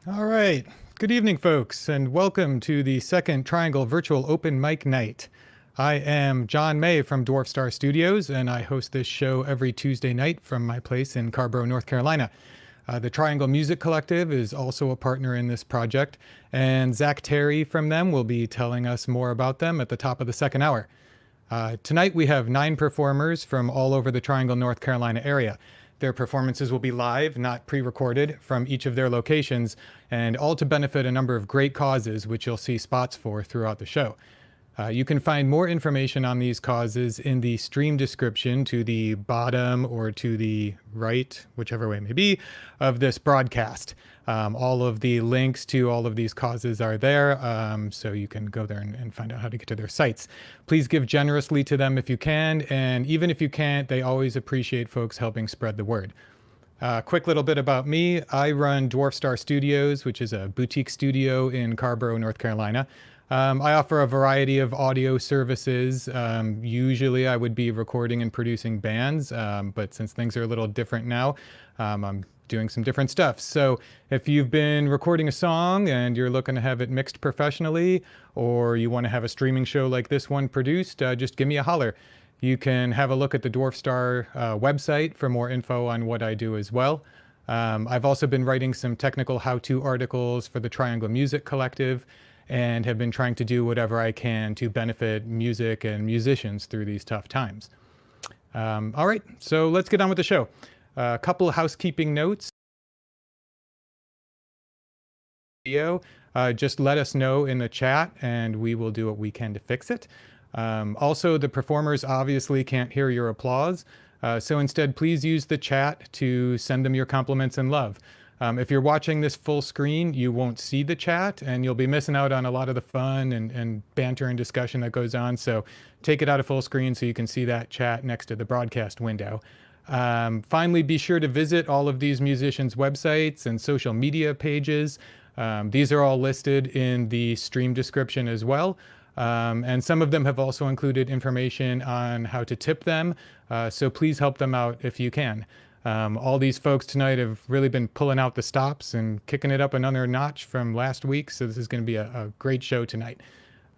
All right. Good evening, folks, and welcome to the second Triangle Virtual Open Mic Night. I am John May from Dwarf Star Studios, and I host this show every Tuesday night from my place in Carborough, North Carolina. The Triangle Music Collective is also a partner in this project, and Zach Terry from them will be telling us more about them at the top of the second hour. Tonight we have 9 performers from all over the Triangle, North Carolina area. Their performances will be live, not pre-recorded, from each of their locations, and all to benefit a number of great causes, which you'll see spots for throughout the show. You can find more information on these causes in the stream description to the bottom or to the right, whichever way it may be, of this broadcast. All of the links to all of these causes are there, so you can go there and find out how to get to their sites. Please give generously to them if you can, and even if you can't, they always appreciate folks helping spread the word. Quick little bit about me. I run Dwarf Star Studios, which is a boutique studio in Carborough, North Carolina. I offer a variety of audio services. Usually I would be recording and producing bands, but since things are a little different now, I'm doing some different stuff. So if you've been recording a song and you're looking to have it mixed professionally, or you want to have a streaming show like this one produced, just give me a holler. You can have a look at the Dwarf Star website for more info on what I do as well. I've also been writing some technical how-to articles for the Triangle Music Collective, and have been trying to do whatever I can to benefit music and musicians through these tough times. All right, so let's get on with the show. A couple of housekeeping notes. Just let us know in the chat and we will do what we can to fix it. Also, the performers obviously can't hear your applause, so instead please use the chat to send them your compliments and love. If you're watching this full screen, you won't see the chat and you'll be missing out on a lot of the fun and banter and discussion that goes on. So take it out of full screen so you can see that chat next to the broadcast window. Finally, be sure to visit all of these musicians' websites and social media pages. These are all listed in the stream description as well. And some of them have also included information on how to tip them. So please help them out if you can. All these folks tonight have really been pulling out the stops and kicking it up another notch from last week, so this is going to be a great show tonight.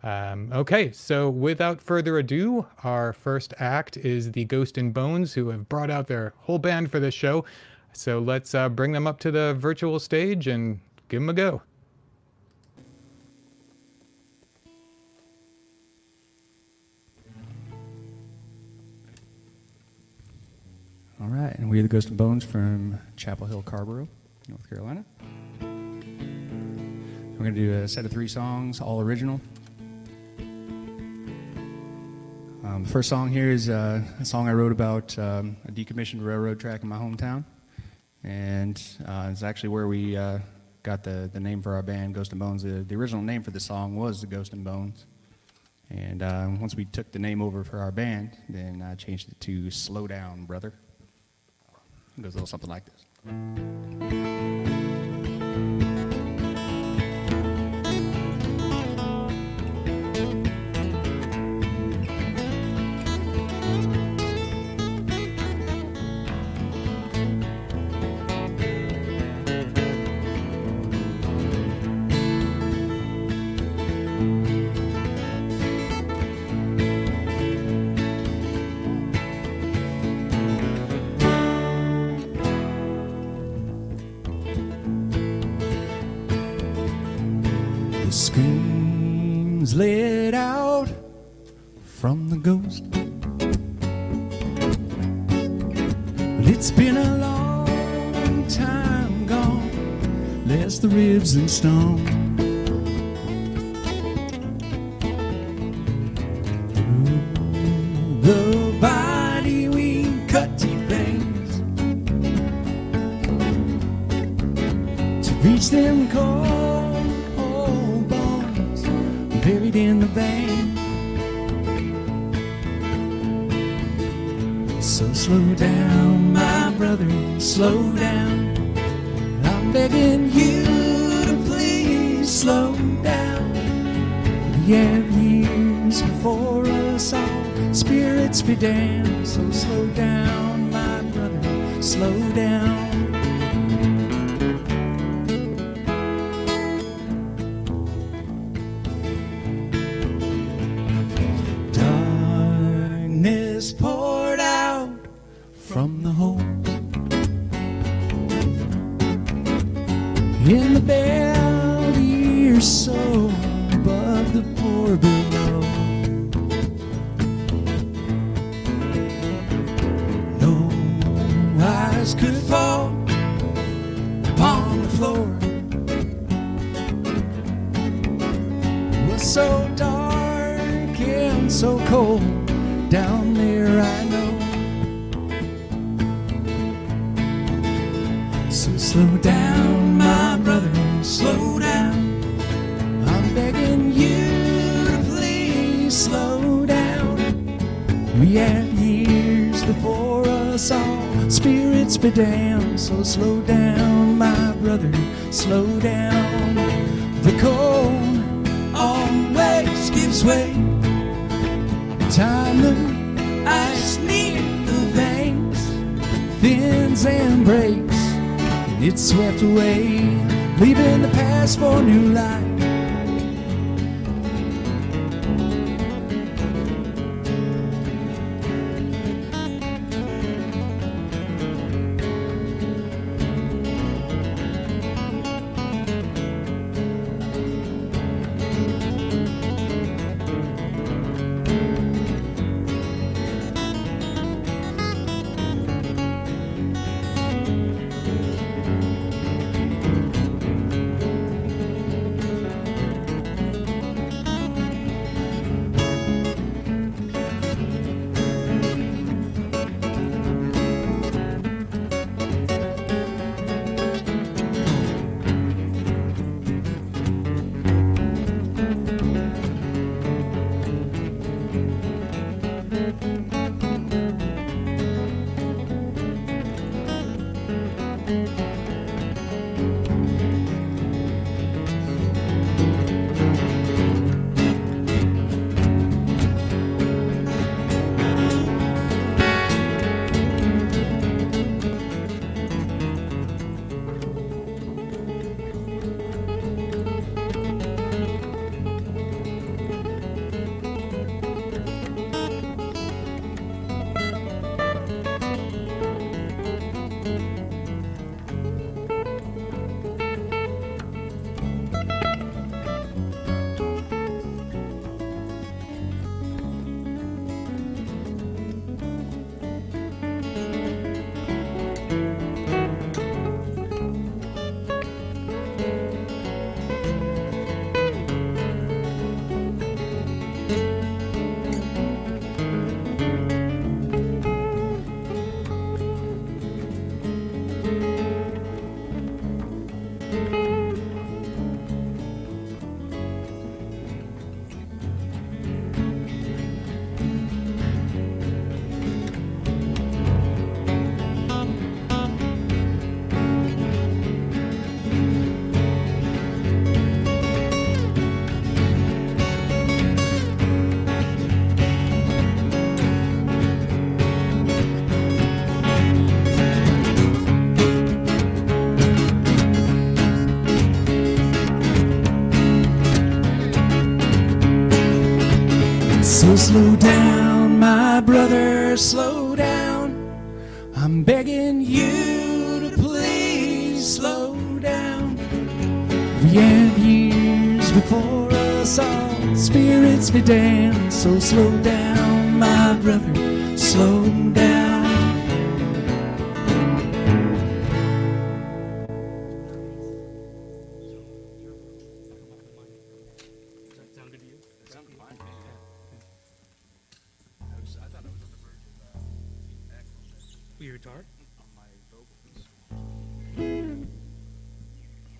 Okay, so without further ado, our first act is the Ghost and Bones, who have brought out their whole band for this show. So let's bring them up to the virtual stage and give them a go. All right, and we are the Ghost and Bones from Chapel Hill, Carborough, North Carolina. We're going to do a set of 3 songs, all original. The first song here is a song I wrote about a decommissioned railroad track in my hometown. And it's actually where we got the name for our band, Ghost and Bones. The original name for the song was the Ghost and Bones. And once we took the name over for our band, then I changed it to Slow Down, Brother. It goes a little something like this. Screams let out from the ghost, but it's been a long time gone, less the ribs and stone. Through the body we cut deep veins to reach them cold buried in the vein. So slow down, my brother, slow down. I'm begging you to please slow down. We have years before us all, spirits be damned. So slow down, my brother, slow down. in the valley or so, above the poor below. No eyes could fall upon the floor. It was so dark and so cold down there, I know. So slow down, my brother, slow down. I'm begging you to please slow down. We have years before us all, spirits be damned. So slow down, my brother, slow down. The cold always gives way. Time the ice near the veins thins and breaks. It's swept away, leaving the past for new life. So slow down, my brother, slow down. I'm begging you to please slow down. We have years before us all, spirits be damned. So slow down, my brother, slow down.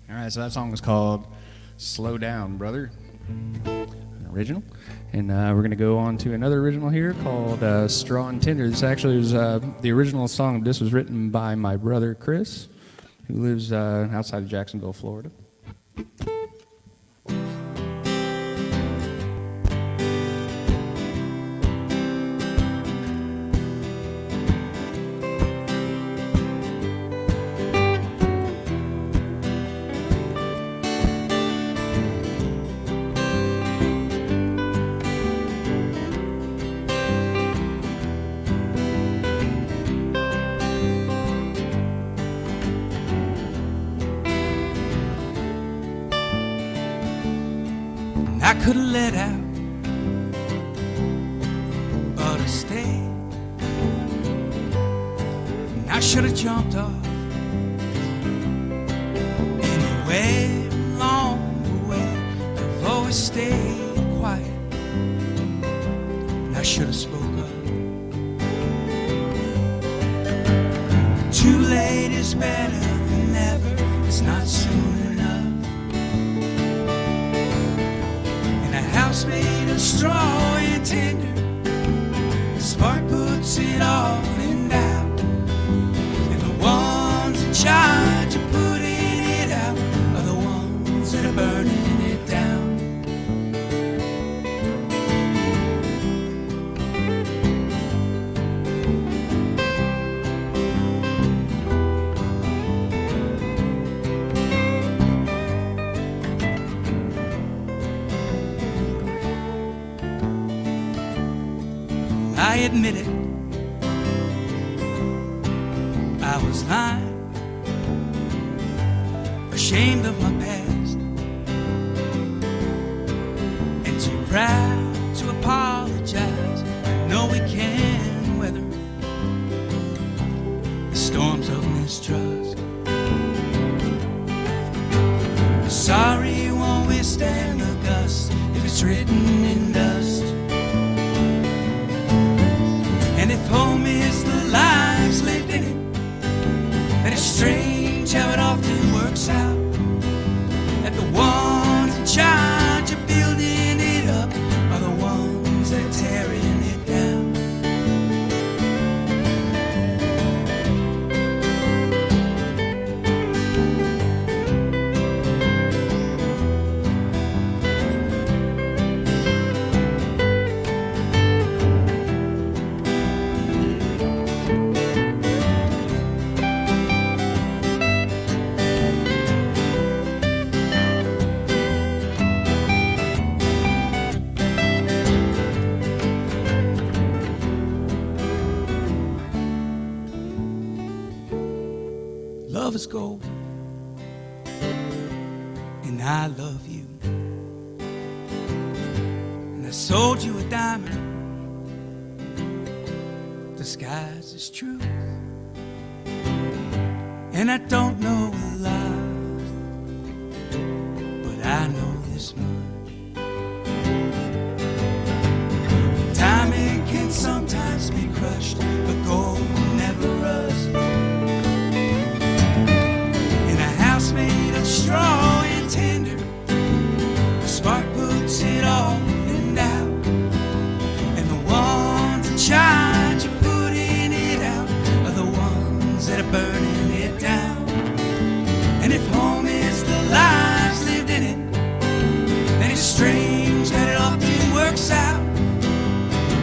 All right, so that song was called Slow Down, Brother, an original. And we're going to go on to another original here called Straw and Tinder. This actually was the original song. This was written by my brother, Chris, who lives outside of Jacksonville, Florida. I could have let out, but I stayed. And I should have jumped off anywhere along the way. I've always stayed quiet, and I should have spoke up. Too late is better than never. It's not soon enough. In a house made of straw and tinder, the spark puts it all in doubt. And the ones in charge of putting it out are the ones that are burning it down. I admit it, I was lying, ashamed of my past, and too proud to apologize. I know we can weather the storms of mistrust. Sorry won't withstand the gust if it's written in dust. And if home is the lives lived in it, then it's strange how it often works out that the ones in charge of building it up are the ones that are tearing it down. Love is gold, and I love you. And I sold you a diamond disguised as truth. And I don't know a lot, but I know this much. Diamond can sometimes be crushed, but gold never rusts. Made of straw and tinder, the spark puts it all in doubt. And the ones in charge of putting it out are the ones that are burning it down. And if home is the lives lived in it, then it's strange that it often works out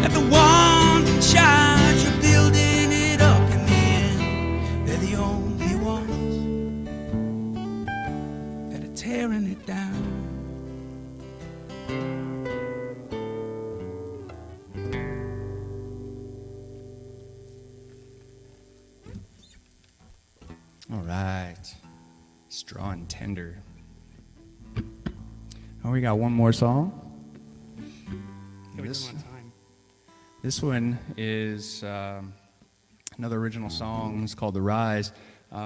that the ones in charge of building it up in the end, they're the only ones tearing it down. All right. Straw and tender. Oh, we got one more song. This one is another original song. It's called The Rise.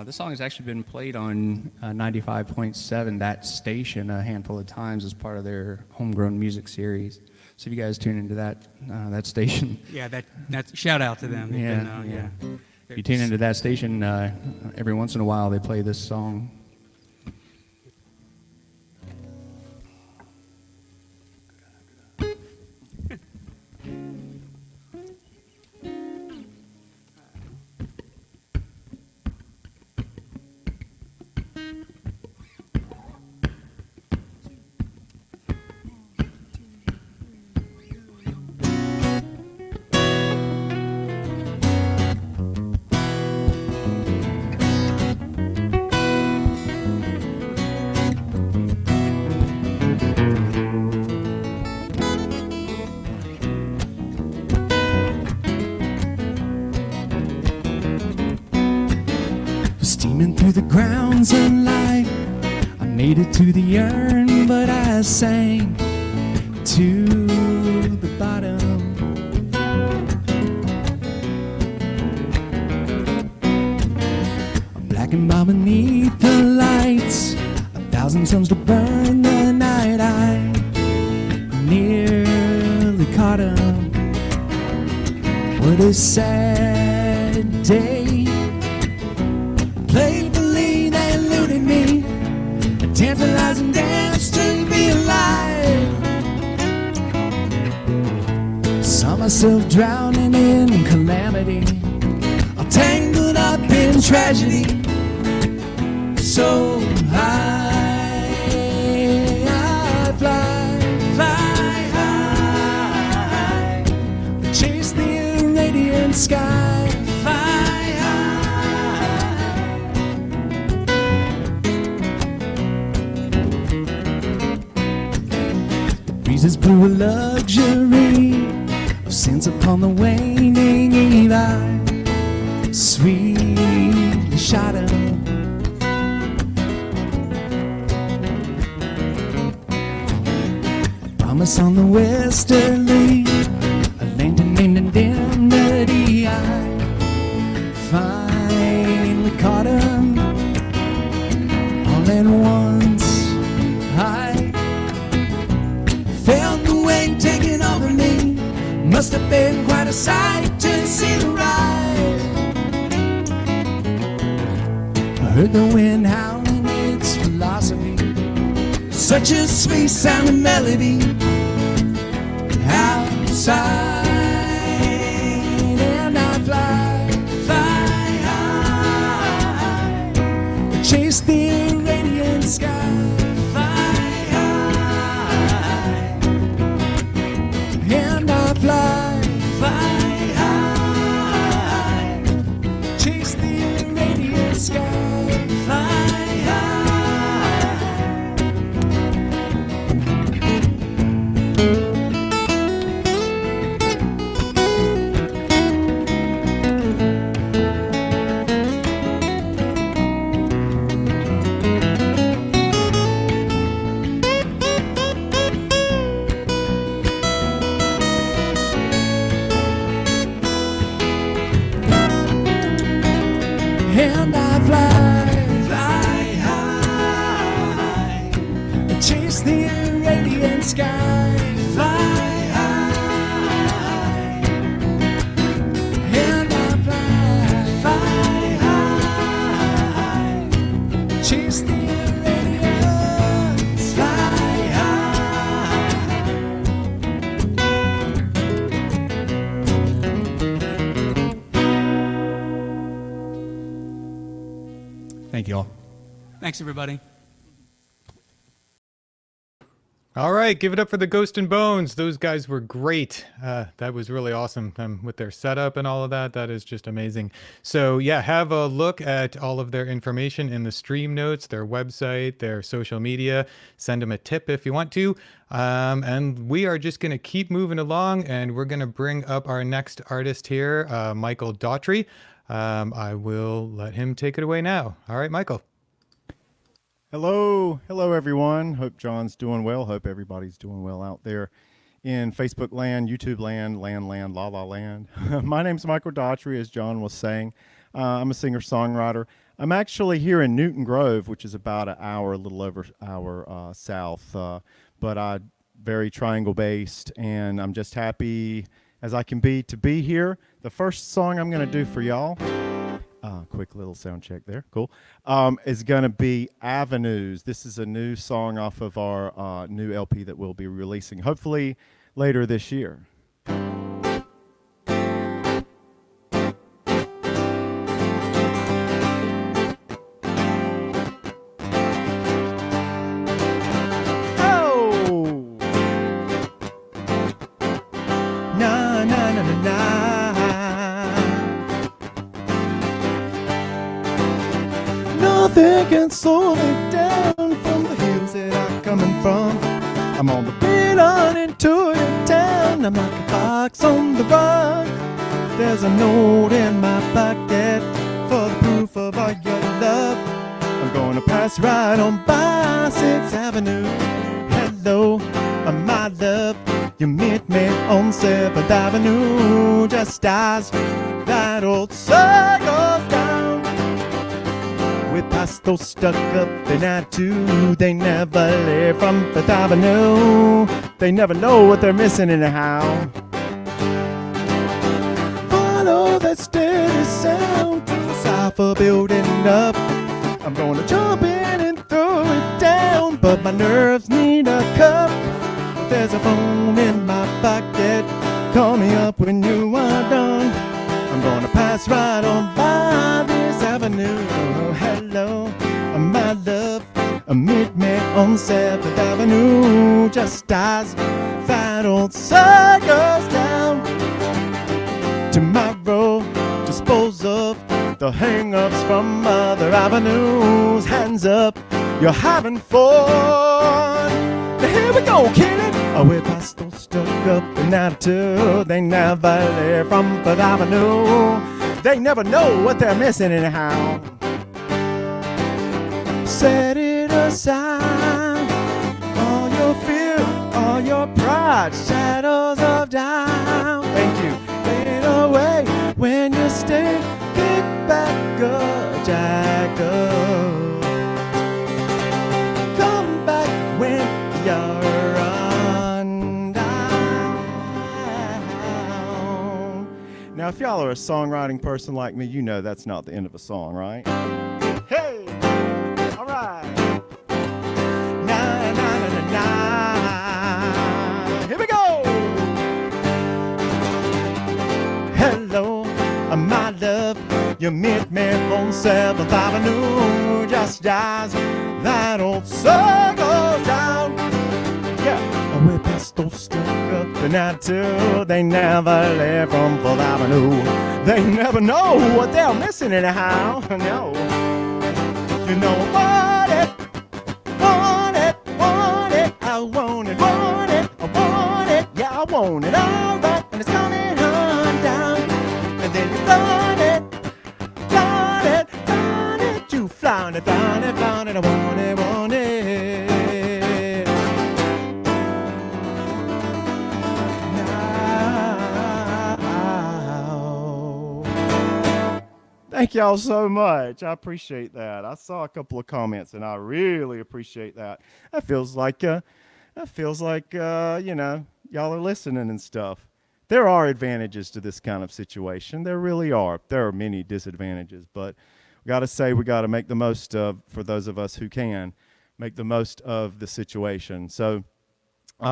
This song has actually been played on 95.7, that station, a handful of times as part of their homegrown music series. So if you guys tune into that station. Yeah, that's shout out to them. Yeah. If you tune into that station, every once in a while they play this song. Steaming through the grounds of life, I made it to the urn, but I sang to the bottom. I'm blackened by beneath the lights, 1,000 suns to burn the night. I nearly caught him. What a sad day. Playfully they eluded me, a tantalizing dance to be alive. Saw myself drowning in calamity, all tangled up in tragedy. So high, I fly, fly high, chase the radiant sky, fly high. The breezes blew a luxury of sense upon the waning eve. I sweetly shot him. Promise on the westerly, a land named indemnity. I finally caught him all at once. I felt the weight taking over me. Must have been quite a sight to see the ride. I heard the wind howling its philosophy, such a sweet sounding melody outside, and I fly, fly high, chase the radiant sky, fly high, and I fly, fly high, chase the radiant sky, fly high. And I fly, fly high, chase the radiant sky, fly high, and I fly, fly high, chase the radiant fly high. Thank you all. Thanks, everybody. All right, give it up for the Ghost and Bones. Those guys were great. That was really awesome with their setup and all of that. That is just amazing. So yeah, have a look at all of their information in the stream notes, their website, their social media. Send them a tip if you want to. And we are just going to keep moving along, and we're going to bring up our next artist here, Michael Daughtry. I will let him take it away now. All right, Michael. Hello everyone. Hope John's doing well. Hope everybody's doing well out there in Facebook land, YouTube land, la la land. My name's Michael Daughtry, as John was saying. I'm a singer-songwriter. I'm actually here in Newton Grove, which is about an hour, a little over an hour south, but I'm very triangle-based, and I'm just happy as I can be to be here. The first song I'm going to do for y'all, quick little sound check there, cool, is going to be Avenues. This is a new song off of our new LP that we'll be releasing hopefully later this year. Nothing can slow me down from the hills that I'm coming from. I'm on the beat on into it town. I'm like a fox on the run. There's a note in my pocket for the proof of all your love. I'm gonna pass right on by 6th Avenue. Hello, my love, you meet me on 7th Avenue, just as that old sun goes down. We pass those stuck up in attitude. They never live from 5th Avenue. They never know what they're missing anyhow. Follow that steady sound to the cipher building up. I'm gonna jump in and throw it down, but my nerves need a cup. There's a phone in my pocket. Call me up when you are done. I'm gonna pass right on by this avenue. Hello, my love, meet me on 7th Avenue, just as that old sun goes down. Tomorrow, dispose of the hang-ups from other avenues. Hands up, you're having fun. Now here we go, kid. We're past those stuck up in attitude. They never live from 5th Avenue. They never know what they're missing anyhow. Set it aside, all your fear, all your pride, shadows of doubt. Thank you. Fade away when you stay. Kick back up, jack up. Come back when you're run down. Now, if y'all are a songwriting person like me, you know that's not the end of a song, right? Hey! All right. Na na na na na. Here we go. Hello, my love. You meet me on 7th Avenue, just as that old sun goes down. Yeah, we past those stuck up in attitude. They never live from 5th Avenue. They never know what they're missing anyhow. No. You know I want it, want it, want it. I want it, want it, I want it. Yeah, I want it, all right. And it's coming on down. And then you flaunt it, flaunt it, flaunt it. You flaunt it, flaunt it, flaunt it. I want it, want it. Thank y'all so much. I appreciate that. I saw a couple of comments, and I really appreciate that. That feels like, you know, y'all are listening and stuff. There are advantages to this kind of situation. There really are. There are many disadvantages, but we got to say we got to make the most of, for those of us who can, make the most of the situation. So,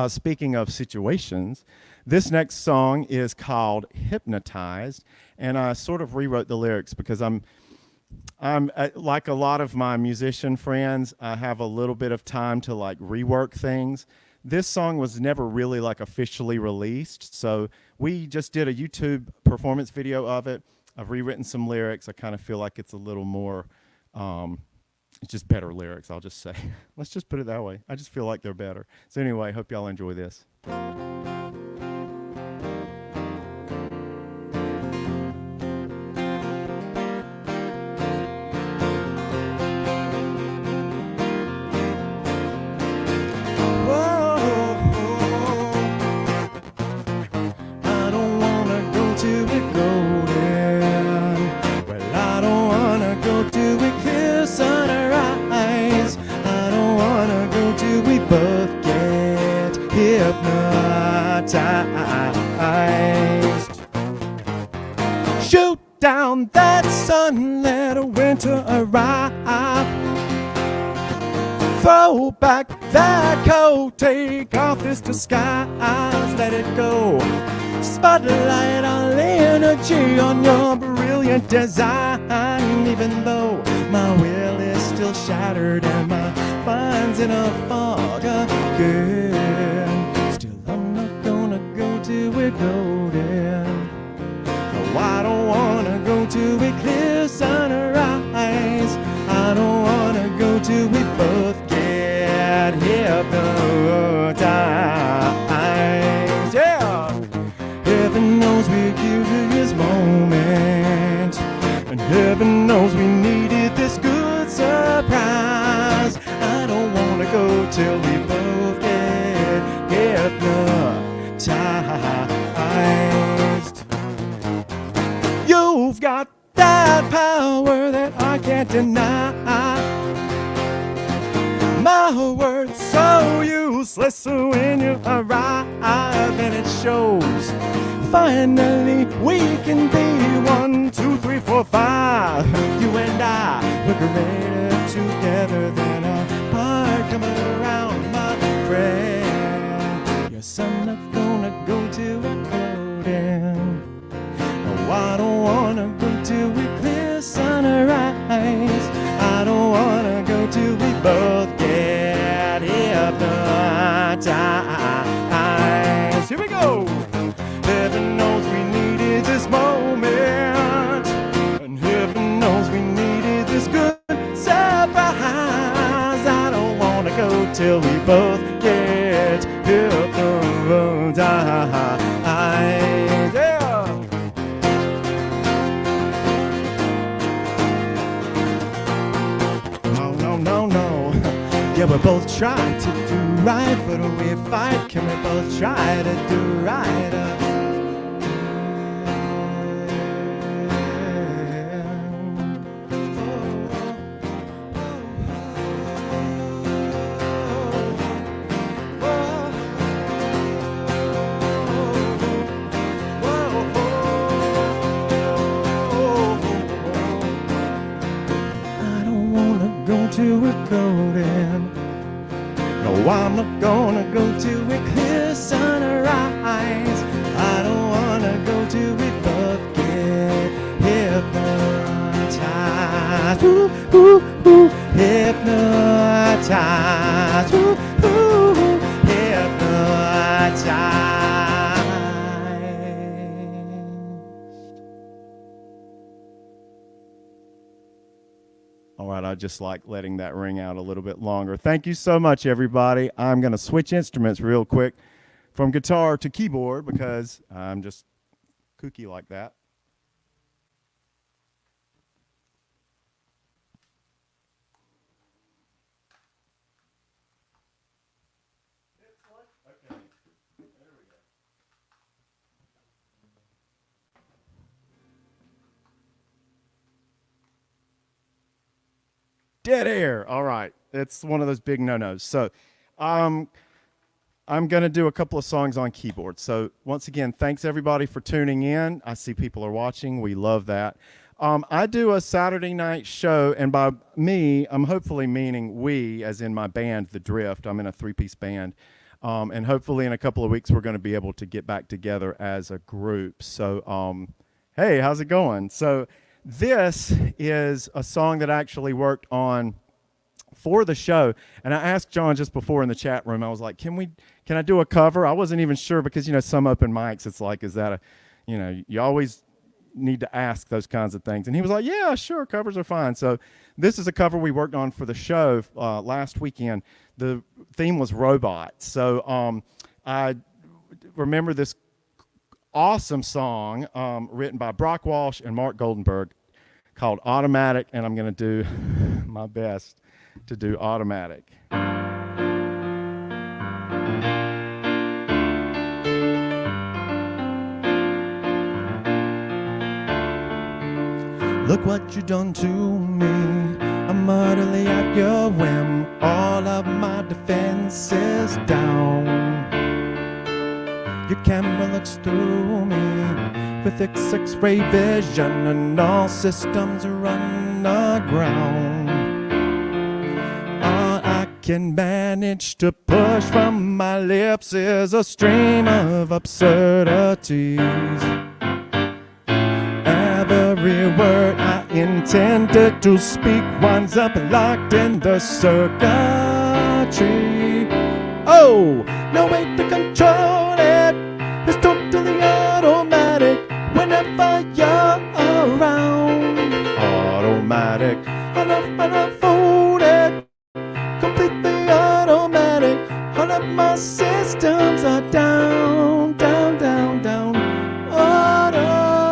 speaking of situations, this next song is called Hypnotized, and I sort of rewrote the lyrics because I'm like a lot of my musician friends, I have a little bit of time to like rework things. This song was never really like officially released, so we just did a YouTube performance video of it. I've rewritten some lyrics. I kind of feel like it's a little more, it's just better lyrics, I'll just say. Let's just put it that way. I just feel like they're better. So anyway, hope y'all enjoy this. Shoot down that sun, let a winter arrive. Throw back that coat, take off this disguise, let it go. Spotlight all energy on your brilliant design. Even though my will is still shattered and my mind's in a fog again, still I'm not gonna go till we're golden. No, I don't wanna go till we clear sunrise. I don't wanna go till we both get hypnotized. Yeah, heaven knows we're cute to this moment, and heaven knows we needed this good surprise. I don't wanna go till we both get My words so useless when you arrive, and it shows. Finally, we can be 1, 2, 3, 4, 5. You and I, we're greater together than apart. Come around, my friend. Yes, I'm not gonna go till we're golden. No, I don't wanna go till we clear sunrise. I don't wanna go till we both get hypnotized. Here we go. Heaven knows we needed this moment, and heaven knows we needed this good surprise. I don't wanna go till we both get hypnotized. Yeah. No. Yeah, we both try to do right, but when we fight, can we both try to do right? Till we're golden. No, I'm not gonna go till we clear sunrise. I don't wanna go till we both get hypnotized. Ooh, ooh, ooh, hypnotized. Ooh, ooh, hypnotized. All right, I just like letting that ring out a little bit longer. Thank you so much, everybody. I'm going to switch instruments real quick from guitar to keyboard because I'm just kooky like that. Okay, there we go. Dead air. All right. It's one of those big no-nos. So I'm going to do a couple of songs on keyboard. So once again, thanks everybody for tuning in. I see people are watching. We love that. I do a Saturday night show, and by me, I'm hopefully meaning we, as in my band, The Drift. I'm in a 3-piece band. And hopefully in a couple of weeks, we're going to be able to get back together as a group. So, hey, how's it going? So this is a song that I actually worked on for the show, and I asked John just before in the chat room. I was like, can I do a cover? I wasn't even sure because, you know, some open mics, it's like, is that a, you know, you always need to ask those kinds of things. And he was like, yeah, sure, covers are fine. So this is a cover we worked on for the show last weekend. The theme was robots. So I remember this awesome song written by Brock Walsh and Mark Goldenberg called Automatic, and I'm going to do my best to do Automatic. Look what you done to me. I'm utterly at your whim. All of my defenses down. Your camera looks through me with X-ray vision, and all systems run aground. All I can manage to push from my lips is a stream of absurdities. Every word I intended to speak winds up locked in the circuitry. Oh, no way to control it. It's totally automatic whenever you're around. Automatic, unfolded, completely automatic. All of my systems are down, down, down, down. Automatic,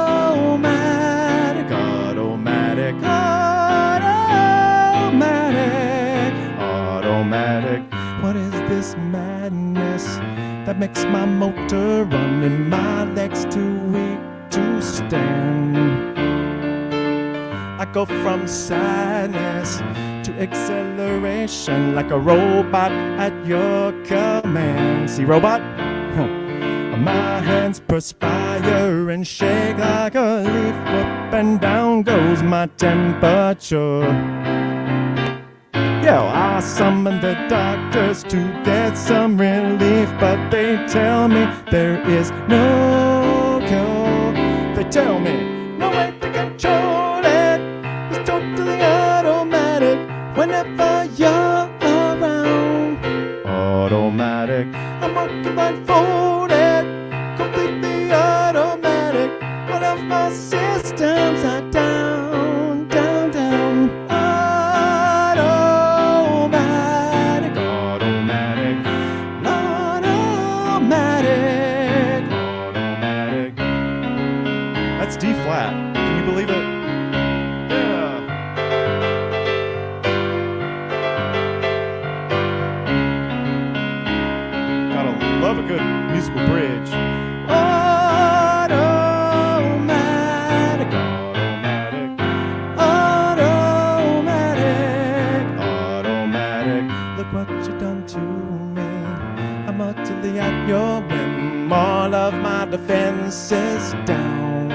automatic, automatic, automatic. What is this madness that makes my motor run and my legs too weak to stand? I go from sadness to acceleration like a robot at your command. See, robot? My hands perspire and shake like a leaf. Up and down goes my temperature. Yeah, I summon the doctors to get some relief, but they tell me there is no cure. They tell me no way to control it. It's totally automatic whenever you're around. Automatic, I'm walking blindfolded, completely automatic. All of my systems are down, down, down. Automatic, automatic, automatic, automatic. That's D flat. Can you believe it? Yeah. Gotta love a good musical bridge. Automatic, automatic, automatic, automatic. Look what you done to me. I'm utterly at your whim. All of my defenses down.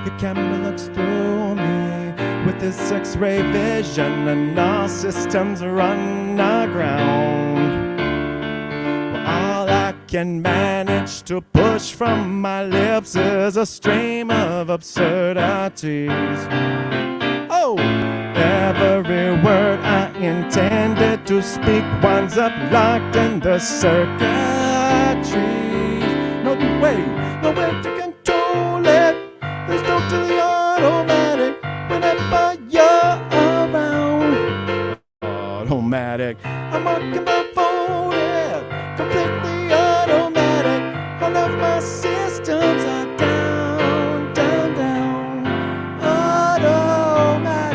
Your camera looks through me with this X-ray vision, and all systems run aground. Well, all I can manage to push from my lips is a stream of absurdities. Oh, every word I intended to speak winds up locked in the circuitry. No way, no way to control it. It's totally automatic whenever you're around. Automatic, I'm walking blindfolded, completely automatic. All of my systems are down, down, down. Automatic,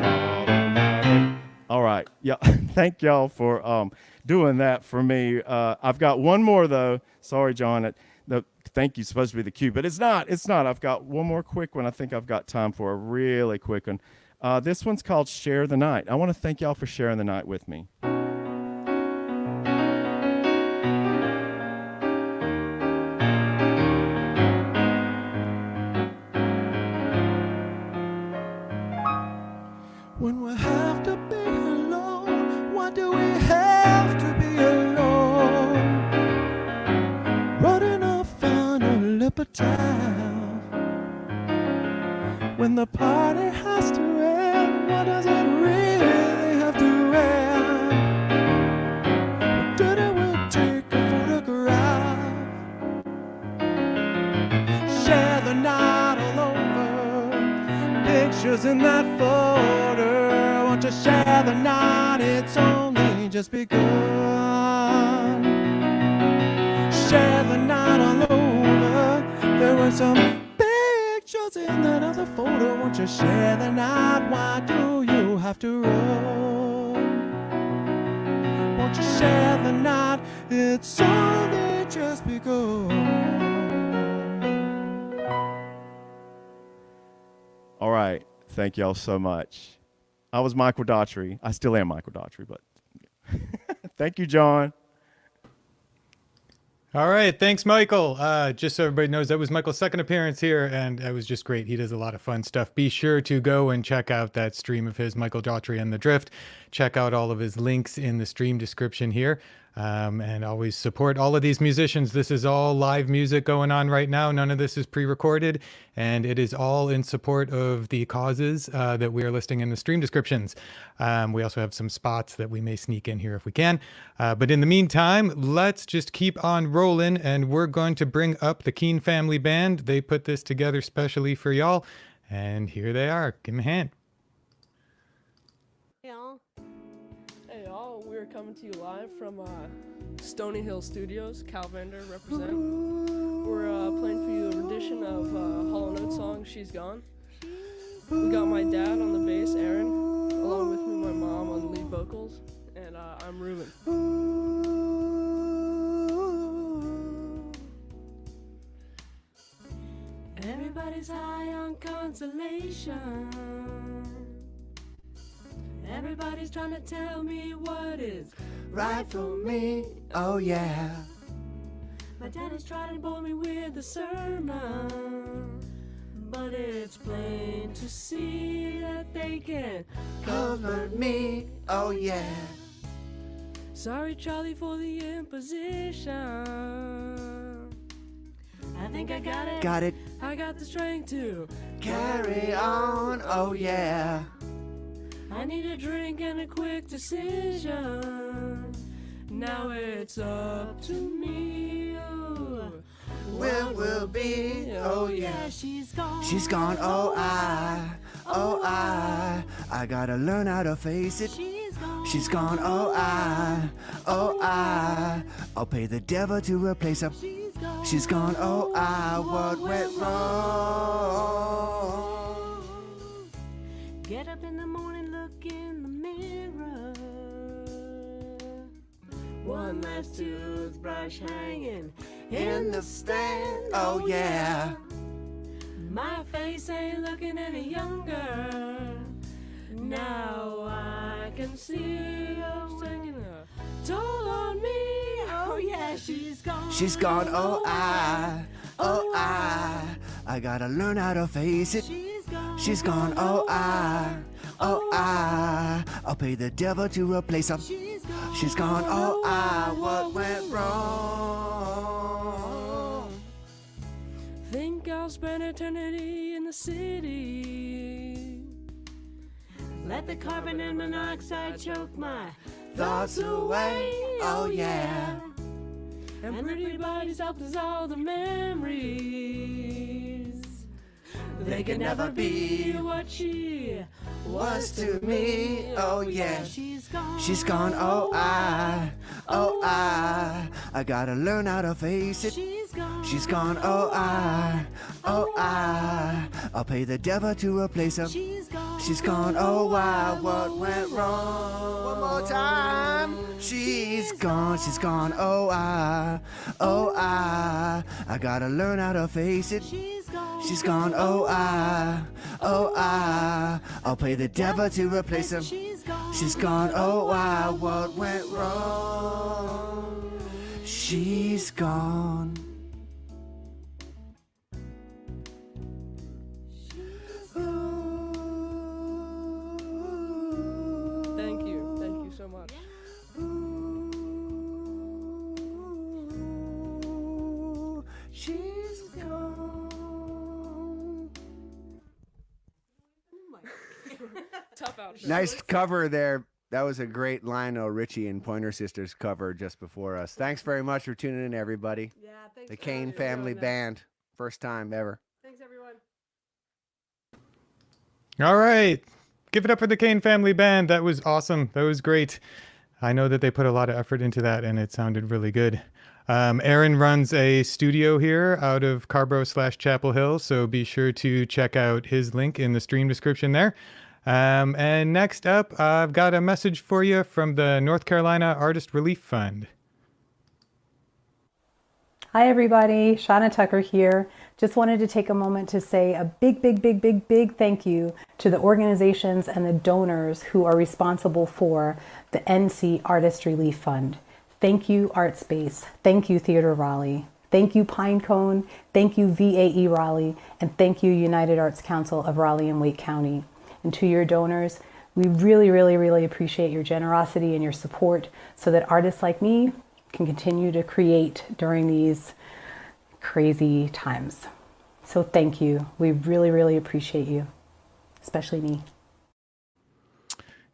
automatic. All right, yeah. Thank y'all for doing that for me. I've got one more though. Sorry, John. The thank you supposed to be the cue, but it's not. It's not. I've got one more quick one. I think I've got time for a really quick one. This one's called "Share the Night." I want to thank y'all for sharing the night with me. When we have to be alone, why do we have to be alone? Running off on a epitaph. When the party has to end, why does it really have to end? Didn't we take a photograph? Share the night all over. Pictures in that folder. Want to share the night? It's only just begun. Share the night all over. There were some pictures in that other folder. Won't you share the night? Why do you have to run? Won't you share the night? It's only just begun. All right. Thank y'all so much. I was Michael Daughtry. I still am Michael Daughtry, but thank you, John. All right. Thanks, Michael. Just so everybody knows, that was Michael's second appearance here, and it was just great. He does a lot of fun stuff. Be sure to go and check out that stream of his, Michael Daughtry and the Drift. Check out all of his links in the stream description here. And always support all of these musicians. This is all live music going on right now. None of this is pre-recorded, and it is all in support of the causes that we are listing in the stream descriptions. We also have some spots that we may sneak in here if we can. But in the meantime, let's just keep on rolling, and we're going to bring up the Keane Family Band. They put this together specially for y'all, and here they are. Give them a hand. Hey y'all, we're coming to you live from Stony Hill Studios. Cal Vander represent. We're playing for you a rendition of Hall & Oates song, She's Gone. We got my dad on the bass, Aaron, along with me, my mom on lead vocals, and I'm Ruben. Everybody's high on consolation. station. Everybody's trying to tell me what is Right for me, oh yeah. My dad is trying to bore me with a sermon, but it's plain to see that they can Cover me, oh yeah. Sorry, Charlie, for the imposition. I think I got it. Got it, I got the strength to. carry on, oh yeah. I need a drink and a quick decision. Now it's up to me. Oh. Will be, oh yeah. She's gone. She's gone, oh I gotta learn how to face it. She's gone. She's gone, oh I'll pay the devil to replace her. She's gone. She's gone, oh what went wrong? Get up in the morning, look in the mirror. One last toothbrush hanging In the stand, oh yeah. My face ain't looking any younger. Now I can see her taking a toll on me. Oh yeah, she's gone. She's gone, oh I gotta learn how to face it. She's gone. She's gone, oh I'll pay the devil to replace her. She's gone. She's gone, oh what went wrong? Think I'll spend eternity in the city. Let the carbon and monoxide choke my Thoughts away, oh yeah. And pretty bodies help dissolve the memories. They can never be what she Was to me, oh yeah. She's gone. She's gone, oh I gotta learn how to face it. She's gone. She's gone, oh I'll pay the devil to replace her. She's gone. She's gone, oh what went wrong? One more time. She's gone, oh I gotta learn how to face it. She's gone. She's gone, oh I'll pay the devil to replace her. She's gone. She's gone, oh what went wrong? She's gone. Thank you. Thank you so much. She's gone. Tough outro. Nice cover there. That was a great Lionel Richie and Pointer Sisters cover just before us. Thanks very much for tuning in, everybody. Yeah, thanks. The for Keane having me Family on that. Band. First time ever. Thanks, everyone. All right. Give it up for the Keane Family Band. That was awesome. That was great. I know that they put a lot of effort into that, and it sounded really good. Aaron runs a studio here out of Carborough/Chapel Hill, so be sure to check out his link in the stream description there. And next up, I've got a message for you from the North Carolina Artist Relief Fund. Hi everybody, Shauna Tucker here. Just wanted to take a moment to say a big thank you to the organizations and the donors who are responsible for the NC Artist Relief Fund. Thank you ArtSpace, thank you Theater Raleigh, thank you Pinecone, thank you VAE Raleigh, and thank you United Arts Council of Raleigh and Wake County. And to your donors, we really appreciate your generosity and your support so that artists like me can continue to create during these crazy times. So thank you. We really appreciate you, especially me.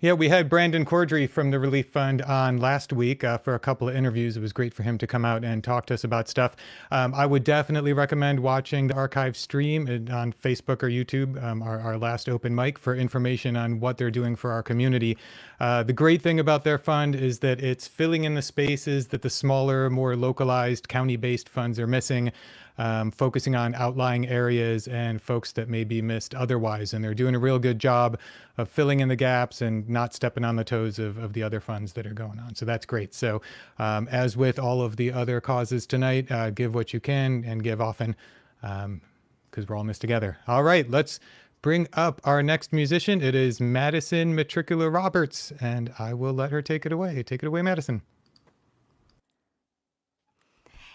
Yeah, we had Brandon Cordry from the Relief Fund on last week for a couple of interviews. It was great for him to come out and talk to us about stuff. I would definitely recommend watching the archive stream on Facebook or YouTube, our last open mic, for information on what they're doing for our community. The great thing about their fund is that it's filling in the spaces that the smaller, more localized, county-based funds are missing. Focusing on outlying areas and folks that may be missed otherwise. And they're doing a real good job of filling in the gaps and not stepping on the toes of the other funds that are going on. So that's great. So as with all of the other causes tonight, give what you can and give often, because we're all in this together. All right, let's bring up our next musician. It is Madison Metricula Roberts, and I will let her take it away. Take it away, Madison.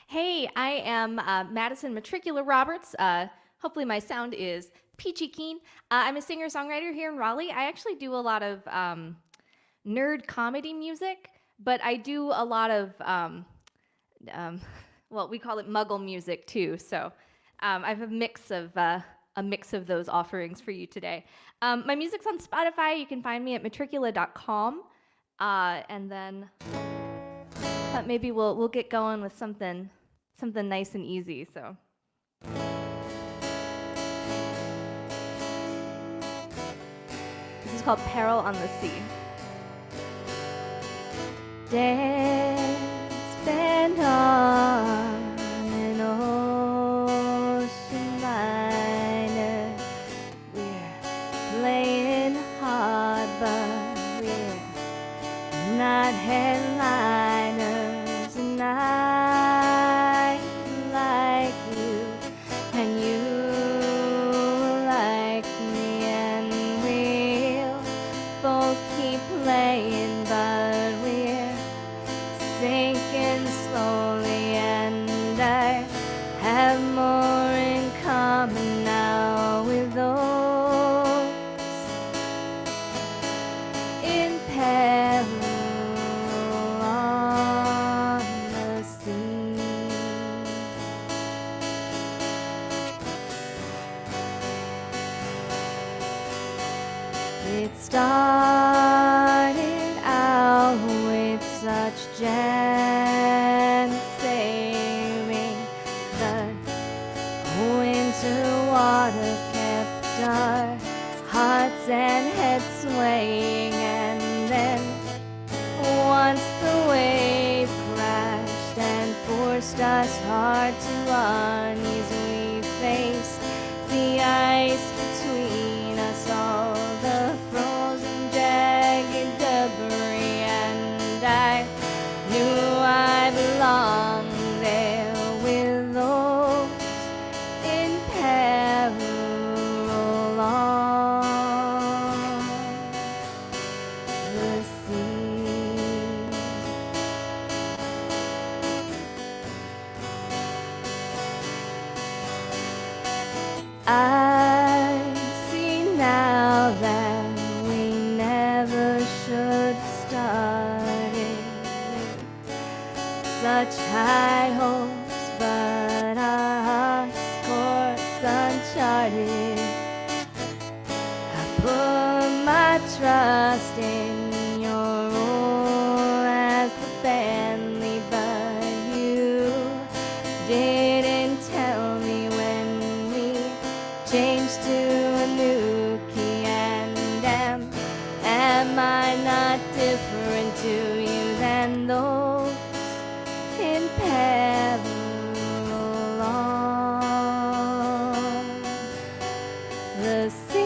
Hey, I am Madison Metricula Roberts. Hopefully my sound is peachy keen. I'm a singer-songwriter here in Raleigh. I actually do a lot of nerd comedy music, but I do a lot of, well, we call it muggle music too. So I have a mix of those offerings for you today. My music's on Spotify. You can find me at metricula.com, and then maybe we'll get going with something nice and easy. So. This is called Peril on the Sea. Days spent on an ocean liner. We're playing hard, but we're not headliners. And I like you, and you like me, and we'll both keep playing, but we're sinking slowly, and I have more in common now with those in peril on the sea. It started out with such gentle sailing. The winter water kept our hearts and heads swaying, and then once the wave crashed and forced us hard to our knees, we faced the ice between us, all the frozen jagged debris, and I knew I belonged there with those in peril on the sea. I see now that we never should have started with such high hopes, but our course uncharted. I put my trust in your role as the family, but you didn't tell me when we changed to a new key. And am I not different to you than those in peril on the sea?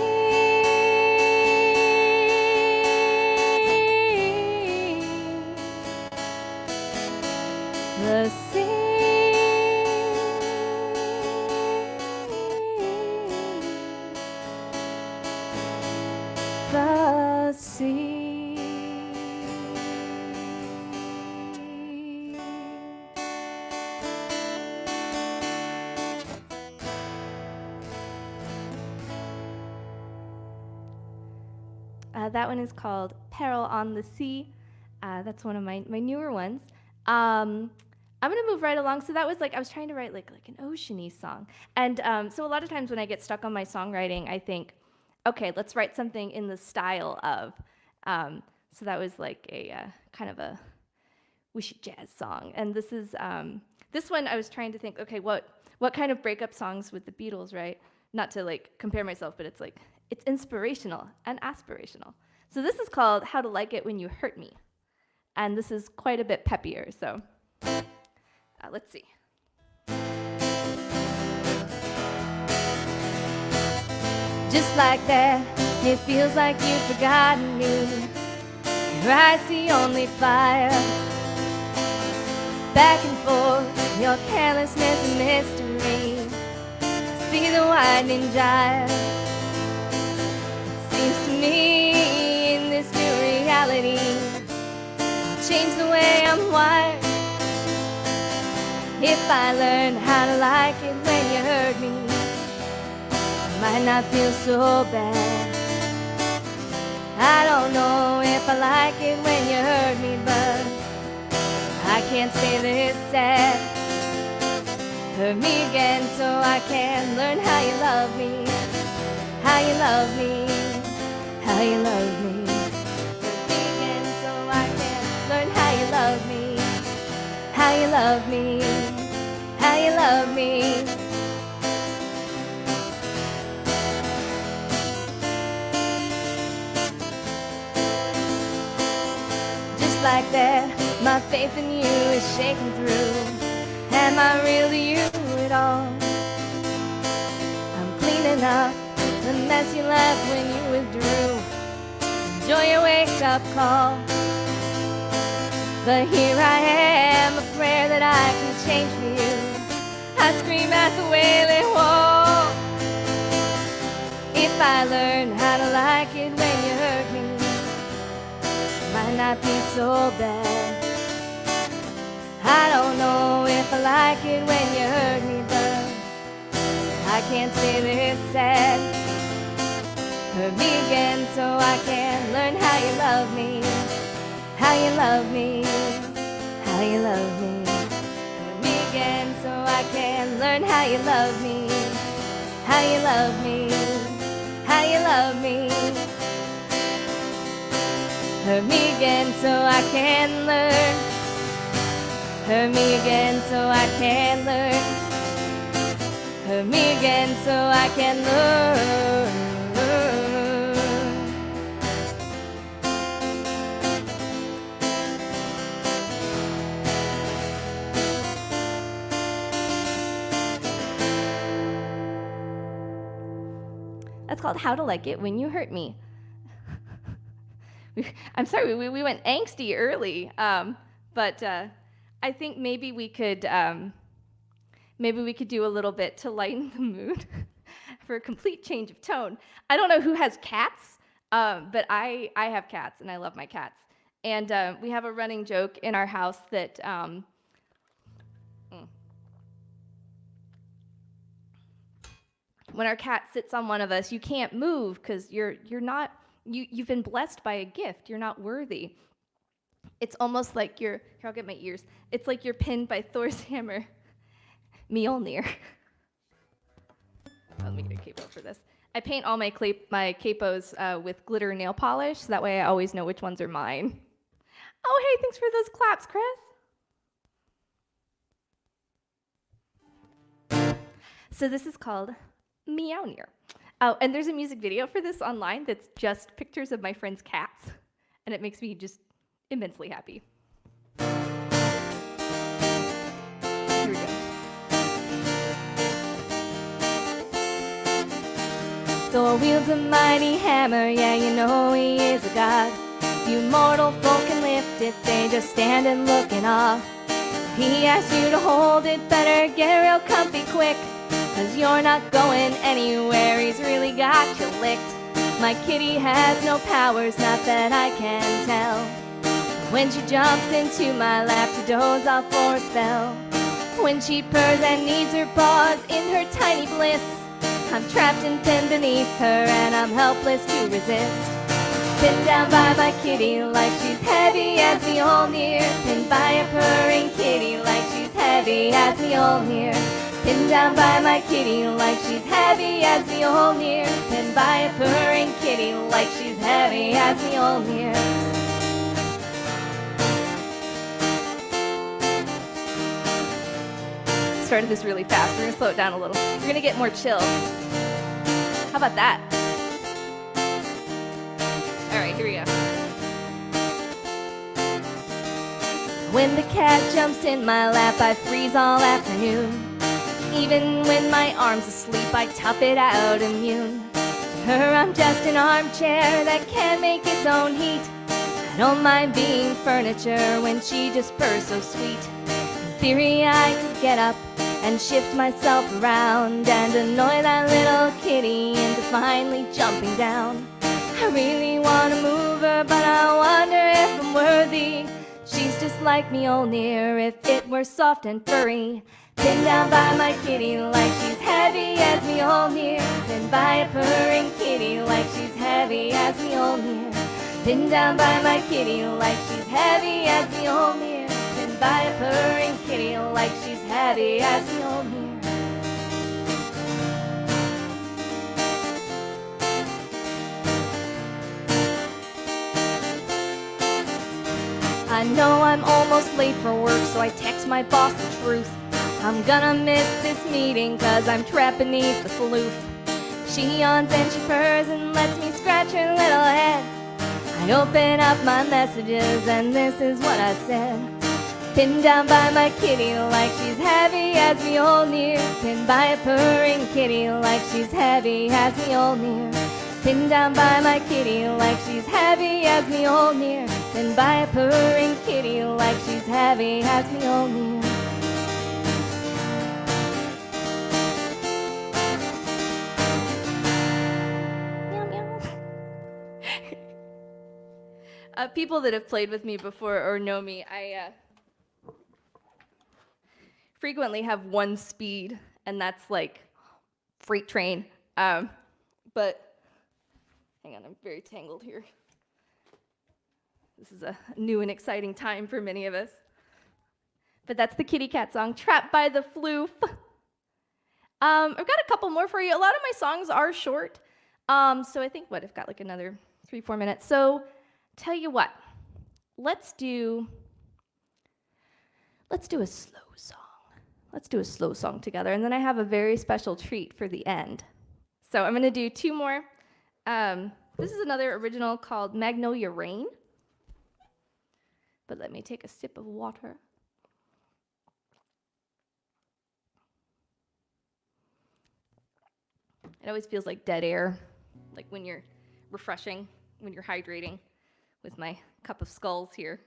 The sea. The sea. That one is called Peril on the Sea. That's one of my newer ones. I'm gonna move right along. So that was like, I was trying to write like an ocean-y song. And so a lot of times when I get stuck on my songwriting, I think, okay, let's write something in the style of. So that was like a kind of a wishy jazz song. And this is, this one I was trying to think, okay, what kind of breakup songs with the Beatles, right? Not to like compare myself, but it's like, it's inspirational and aspirational. So this is called How to Like It When You Hurt Me. And this is quite a bit peppier, so let's see. Just like that, it feels like you've forgotten you. Your eyes see only fire. Back and forth, your carelessness and mystery. See the winding gyre. me in this new reality. Change the way I'm wired. If I learn how to like it when you hurt me, I might not feel so bad. I don't know if I like it when you hurt me, but I can't stay this sad. Hurt me again so I can learn how you love me. How you love me. How you love me. Hurt me again so I can learn how you love me. How you love me. How you love me. Like that, my faith in you is shaking through. Am I really you at all? I'm cleaning up the mess you left when you withdrew. Enjoy your wake-up call. But here I am, a prayer that I can change for you. I scream at the wailing wall. If I learn how to like it when you hurt me, might not be so bad. I don't know if I like it when you hurt me, but I can't stay this sad. Hurt me again so I can learn how you love me. How you love me. How you love me. Hurt me again so I can learn how you love me. How you love me. How you love me. Hurt me again so I can learn. Hurt me again so I can learn. Hurt me again so I can learn. That's called How to Like It When You Hurt Me. I'm sorry, we went angsty early, but I think maybe we could do a little bit to lighten the mood for a complete change of tone. I don't know who has cats, but I have cats, and I love my cats. And we have a running joke in our house that when our cat sits on one of us, you can't move because you're not. You've been blessed by a gift. You're not worthy. It's almost like you're, here, I'll get my ears. It's like you're pinned by Thor's hammer, Mjolnir. Let me get a capo for this. I paint all my capos with glitter nail polish, so that way I always know which ones are mine. Oh, hey, thanks for those claps, Chris. So this is called Mjolnir. Oh, and there's a music video for this online that's just pictures of my friends' cats, and it makes me just immensely happy. Here we go. Thor wields a mighty hammer, yeah, you know he is a god. You mortal folk can lift it, they just stand and look in awe. He asks you to hold it, better get real comfy quick, 'cause you're not going anywhere, he's really got you licked. My kitty has no powers, not that I can tell. When she jumps into my lap to doze off for a spell. When she purrs and needs her paws in her tiny bliss, I'm trapped and pinned beneath her and I'm helpless to resist. Pinned down by my kitty like she's heavy as Mjolnir. Pinned by a purring kitty like she's heavy as Mjolnir. Pinned down by my kitty like she's heavy as Mjolnir. Pinned by a purring kitty like she's heavy as Mjolnir. Started this really fast. We're gonna slow it down a little. We're gonna get more chill. How about that? All right, here we go. When the cat jumps in my lap, I freeze all afternoon. Even when my arm's asleep, I tough it out immune. To her, I'm just an armchair that can't make its own heat. I don't mind being furniture when she just purrs so sweet. In theory, I could get up and shift myself around and annoy that little kitty into finally jumping down. I really wanna move her, but I wonder if I'm worthy. She's just like me, near if it were soft and furry. Pinned down by my kitty like she's heavy as me near. Pinned by a purring kitty like she's heavy as me near. Pinned down by my kitty like she's heavy as me near. Pinned by a purring kitty like she's heavy as me near. I know I'm almost late for work, so I text my boss the truth. I'm gonna miss this meeting 'cause I'm trapped beneath the floof. She yawns and she purrs and lets me scratch her little head. I open up my messages and this is what I said. Pinned down by my kitty like she's heavy as me near. Pinned by a purring kitty like she's heavy as me near. Pinned down by my kitty like she's heavy as me near. Pinned by a purring kitty like she's heavy as me near. People that have played with me before or know me, I frequently have one speed, and that's like freight train. But hang on, I'm very tangled here. This is a new and exciting time for many of us. But that's the kitty cat song, Trapped by the Floof. I've got a couple more for you. A lot of my songs are short. So I think, I've got like another 3-4 minutes. So tell you what, let's do a slow song. Let's do a slow song together, and then I have a very special treat for the end. So I'm gonna do 2 more. This is another original called Magnolia Rain. But let me take a sip of water. It always feels like dead air, like when you're refreshing, when you're hydrating, with my cup of skulls here.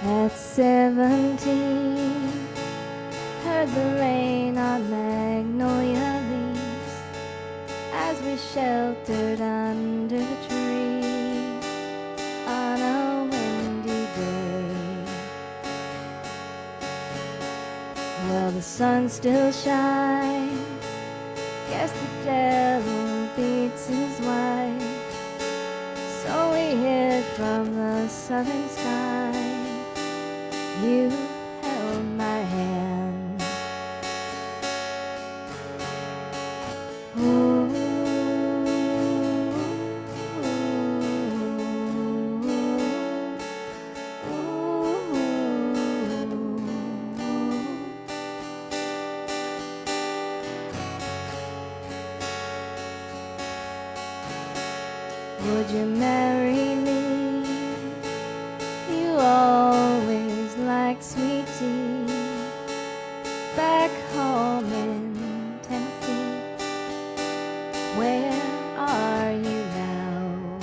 At 17, heard the rain on magnolia leaves as we sheltered under the tree on a windy day. Well, the sun still shines, guess the devil beats his wife, so we hid from the southern sky. You held my hand. Ooh, would you marry me? You always like sweet tea back home in Tennessee. Where are you now?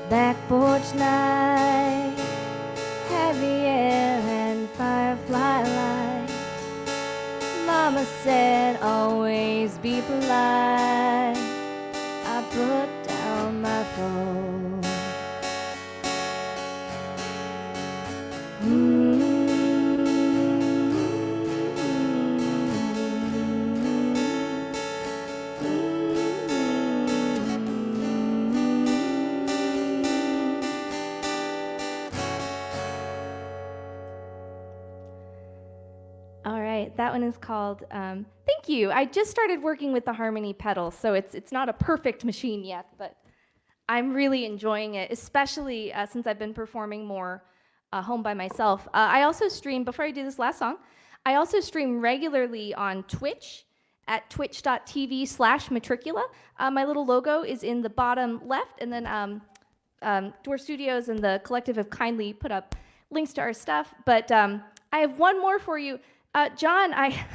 Back porch night, heavy air and firefly light. Mama said always be polite. I put down my phone. All right, that one is called Thank You. I just started working with the harmony pedal, so it's not a perfect machine yet, but I'm really enjoying it, especially since I've been performing more home by myself. I also stream, before I do this last song, I also stream regularly on Twitch at twitch.tv/Metricula. My little logo is in the bottom left, and then Dwarf Studios and the collective have kindly put up links to our stuff. But I have one more for you. John, I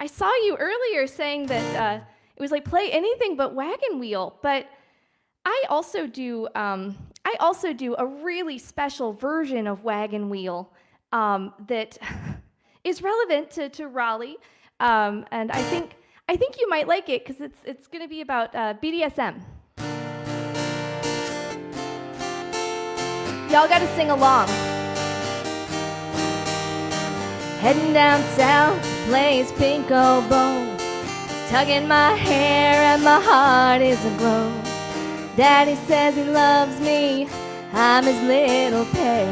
saw you earlier saying that it was like play anything but Wagon Wheel, but I also do a really special version of Wagon Wheel that is relevant to Raleigh, and I think you might like it because it's going to be about BDSM. Y'all got to sing along. Heading down south to play his pink oboe, tugging my hair and my heart is aglow. Daddy says he loves me, I'm his little pet.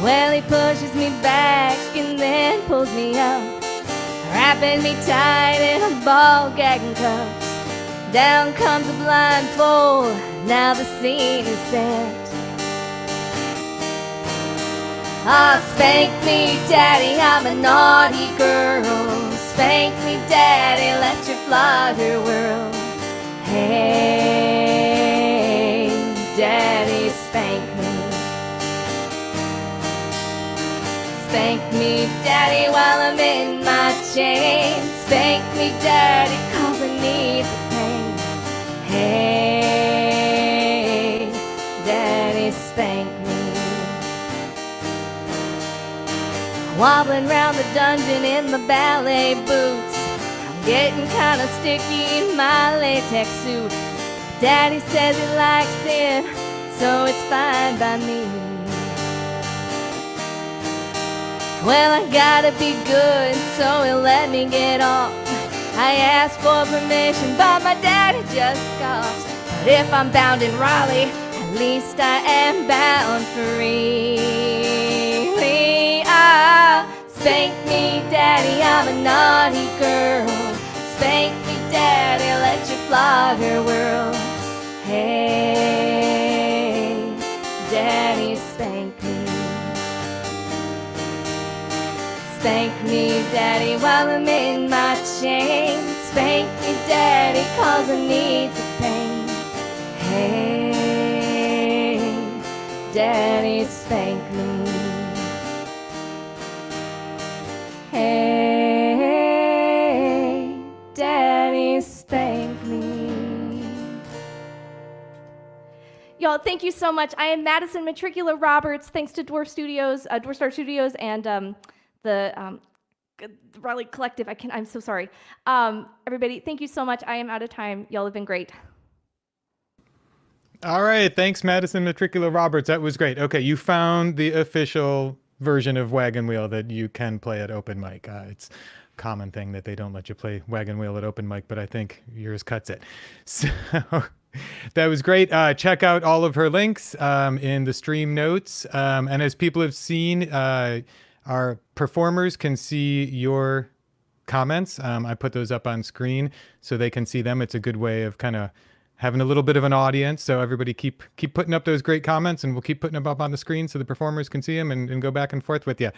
Well, he pushes me back and then pulls me up, wrapping me tight in a ball gag and cuffs. Down comes a blindfold, now the scene is set. Ah, spank me, daddy, I'm a naughty girl. Spank me, daddy, let you fly your world. Hey, daddy, spank me. Spank me, daddy, while I'm in my chain. Spank me, daddy, 'cause I need the pain. Hey, daddy, spank me. Wobbling round the dungeon in my ballet boots, I'm getting kinda sticky in my latex suit. Daddy says he likes it, so it's fine by me. Well, I gotta be good, so he'll let me get off. I asked for permission, but my daddy just scoffs. But if I'm bound in Raleigh, at least I am bound free. Spank me, daddy, I'm a naughty girl. Spank me, daddy, let you fly your world. Hey, daddy, spank me. Spank me, daddy, while I'm in my chain. Spank me, daddy, 'cause I need the pain. Hey, daddy, spank me. Hey, daddy, spank me. Y'all, thank you so much. I am Madison Metricula Roberts. Thanks to Dwarf Studios, Dwarf Star Studios, and the Raleigh Collective. I'm so sorry. Everybody, thank you so much. I am out of time. Y'all have been great. All right. Thanks, Madison Metricula Roberts. That was great. Okay, you found the official version of Wagon Wheel that you can play at open mic. It's a common thing that they don't let you play Wagon Wheel at open mic, but I think yours cuts it. So that was great. Check out all of her links in the stream notes. And as people have seen, our performers can see your comments. I put those up on screen so they can see them. It's a good way of kind of having a little bit of an audience. So everybody keep putting up those great comments, and we'll keep putting them up on the screen so the performers can see them and go back and forth with you.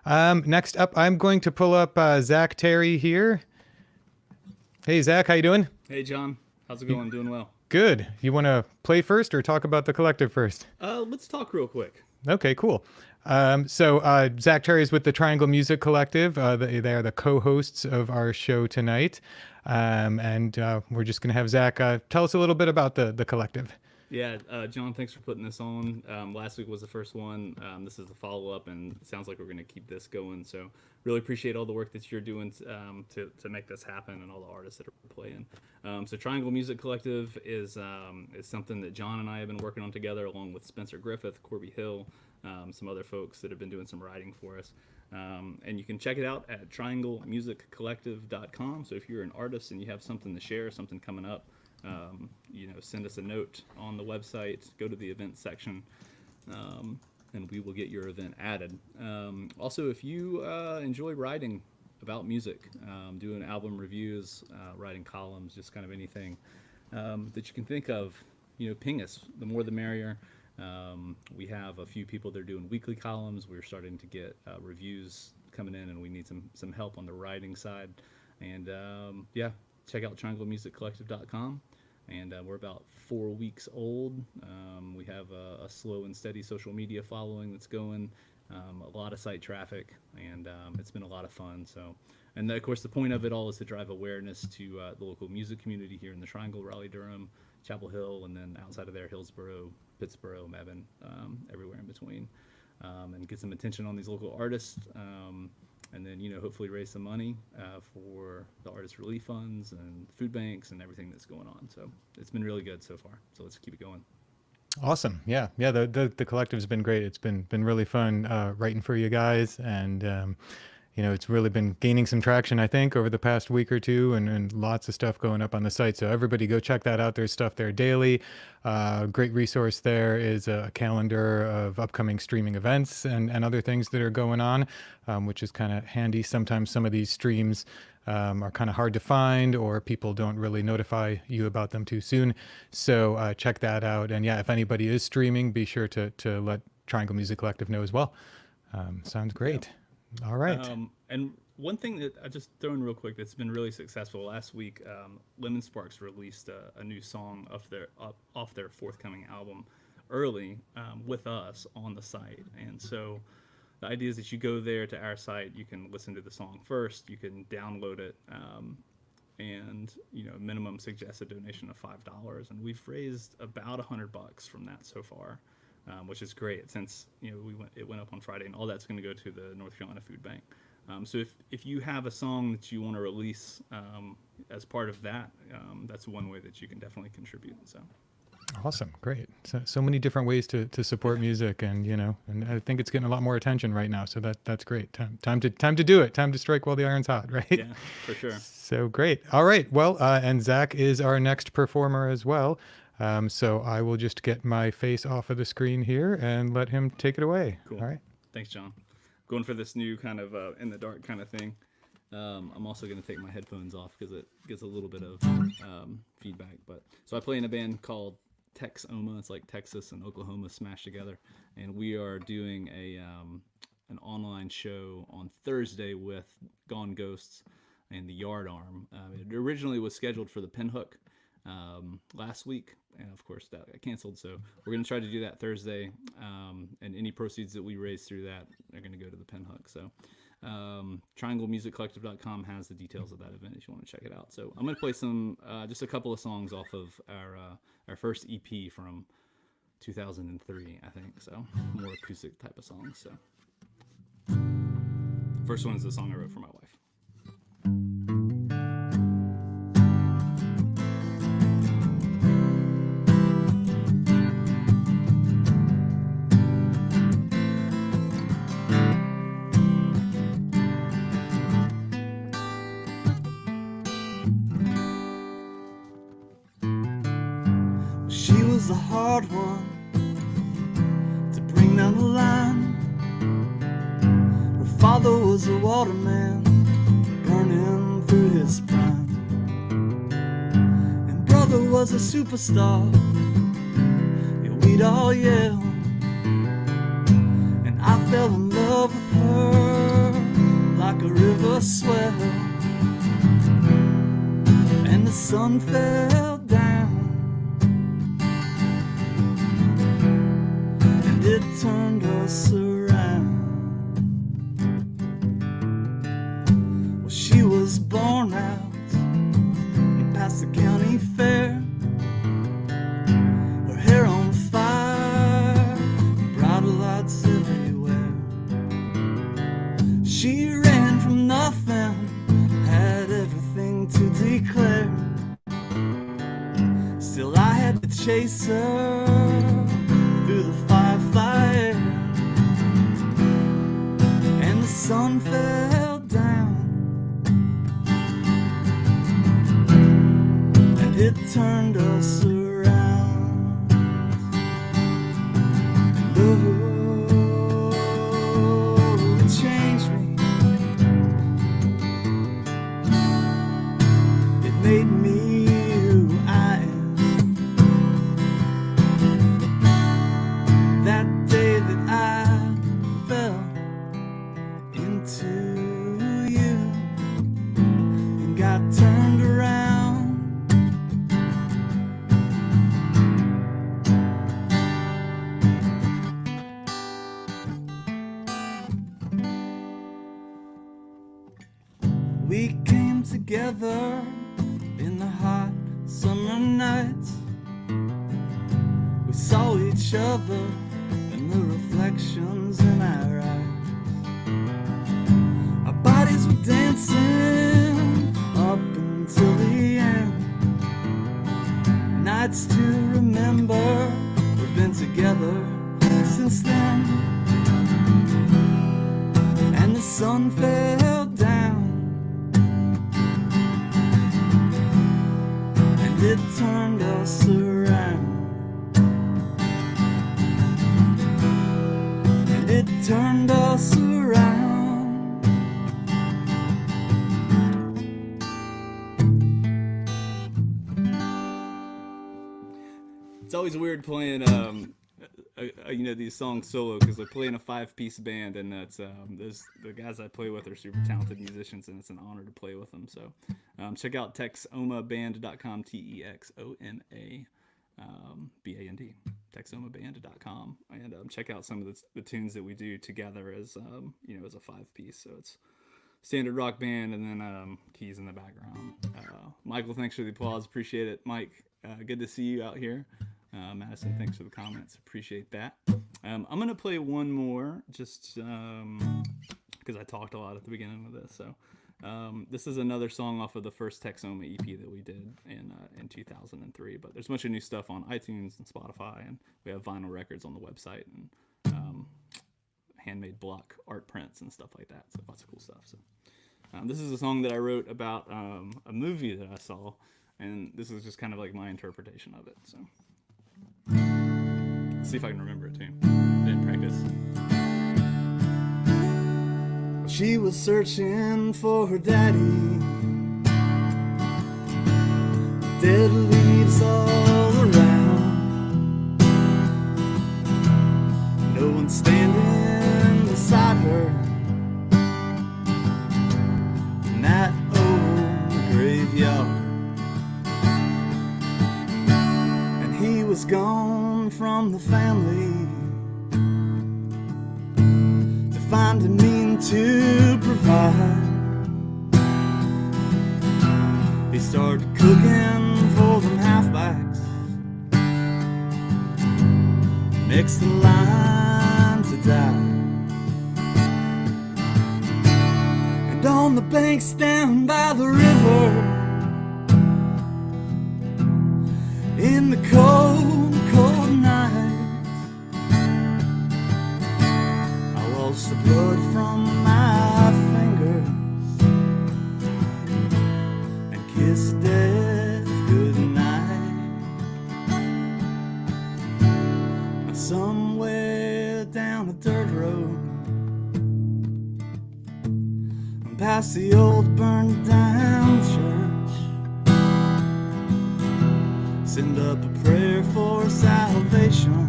Next up, I'm going to pull up Zach Terry here. Hey, Zach, how you doing? Hey, John. How's it going? Doing well. Good. You want to play first or talk about the collective first? Let's talk real quick. Okay, cool. So Zach Terry is with the Triangle Music Collective. They are the co-hosts of our show tonight. And we're just going to have Zach tell us a little bit about the collective. Yeah, John, thanks for putting this on. Last week was the first one. This is the follow-up, and it sounds like we're going to keep this going. So really appreciate all the work that you're doing to make this happen, and all the artists that are playing. So Triangle Music Collective is something that John and I have been working on together, along with Spencer Griffith, Corby Hill, some other folks that have been doing some writing for us. And you can check it out at trianglemusiccollective.com. So if you're an artist and you have something to share, something coming up, send us a note on the website, go to the events section, and we will get your event added. Also, if you enjoy writing about music, doing album reviews, writing columns, just kind of anything that you can think of, ping us. The more the merrier. We have a few people that are doing weekly columns. We're starting to get reviews coming in, and we need some help on the writing side. And yeah, check out trianglemusiccollective.com. And we're about 4 weeks old. We have a slow and steady social media following that's going, a lot of site traffic, and it's been a lot of fun. So, and of course, the point of it all is to drive awareness to the local music community here in the Triangle, Raleigh, Durham, Chapel Hill, and then outside of there, Hillsborough, Pittsboro, Mebane, everywhere in between, and get some attention on these local artists. And then, hopefully raise some money for the artist relief funds and food banks and everything that's going on. So it's been really good so far. So let's keep it going. Awesome. Yeah. The collective's been great. It's been really fun writing for you guys, and it's really been gaining some traction, I think, over the past week or two, and lots of stuff going up on the site. So everybody go check that out. There's stuff there daily. Great resource there is a calendar of upcoming streaming events and other things that are going on, which is kind of handy. Sometimes some of these streams are kind of hard to find, or people don't really notify you about them too soon. So check that out. And yeah, if anybody is streaming, be sure to let Triangle Music Collective know as well. Sounds great. Yeah. All right. And one thing that I just throw in real quick that's been really successful last week, Lemon Sparks released a new song off their forthcoming album early with us on the site. And so the idea is that you go there to our site, you can listen to the song first, you can download it, and minimum suggested donation of $5. And we've raised about $100 from that so far. Which is great, since it went up on Friday, and all that's going to go to the North Carolina Food Bank. So if you have a song that you want to release as part of that, that's one way that you can definitely contribute. So awesome, great. So many different ways to support music, and and I think it's getting a lot more attention right now. So that's great. Time to do it. Time to strike while the iron's hot, right? Yeah, for sure. So great. All right. Well, and Zach is our next performer as well. So I will just get my face off of the screen here and let him take it away. Cool. All right. Thanks, John. Going for this new kind of in the dark kind of thing. I'm also going to take my headphones off because it gets a little bit of feedback. So I play in a band called Texoma. It's like Texas and Oklahoma smashed together. And we are doing an online show on Thursday with Gone Ghosts and the Yard Arm. It originally was scheduled for the Pinhook last week, and of course that got canceled, so we're going to try to do that Thursday, and any proceeds that we raise through that are going to go to the Pinhook. So trianglemusiccollective.com has the details of that event if you want to check it out. So I'm going to play some just a couple of songs off of our first EP from 2003, I think, so more acoustic type of songs. So first one is the song I wrote for my wife. A hard one to bring down the line. Her father was a waterman, burning through his prime, and brother was a superstar. Yeah, we'd all yell, and I fell in love with her like a river swell, and the sun fell down. It turned us around. Well, she was born out past the county fair, her hair on fire, bridal lights everywhere. She ran from nothing, had everything to declare. Still I had to chase her through the firefly air, and the sun fell down, and it turned us around. Oh, it changed me, it made me who I am. That day that I fell into together in the hot summer nights. We saw each other and the reflections in our eyes. Our bodies were dancing up until the end. Nights to remember, we've been together since then. And the sun fell down, and it turned us around. And it turned us around. It's always weird playing, these songs solo because I play in a 5-piece band, and that's the guys I play with are super talented musicians, and it's an honor to play with them. So check out texomaband.com, TEXOMA BAND, texomaband.com, and check out some of the tunes that we do together as as a 5-piece. So it's standard rock band, and then keys in the background. Michael, thanks for the applause, appreciate it. Mike, good to see you out here. Madison, thanks for the comments, appreciate that. I'm gonna play one more just because I talked a lot at the beginning of this. So this is another song off of the first Texoma EP that we did in 2003, but there's a bunch of new stuff on iTunes and Spotify, and we have vinyl records on the website, and handmade block art prints and stuff like that, so lots of cool stuff. So this is a song that I wrote about a movie that I saw, and this is just kind of like my interpretation of it. So let's see if I can remember it too. I didn't practice. She was searching for her daddy. Dead leaves all around. No one standing beside her in that old graveyard. And he was gone from the family to find a means to provide. He started cooking for them halfbacks next in line to die. And on the banks down by the river, in the cold, cold nights, I lost the blood from my fingers and kissed death goodnight. Somewhere down a dirt road, past the old burned down church, send up a prayer for salvation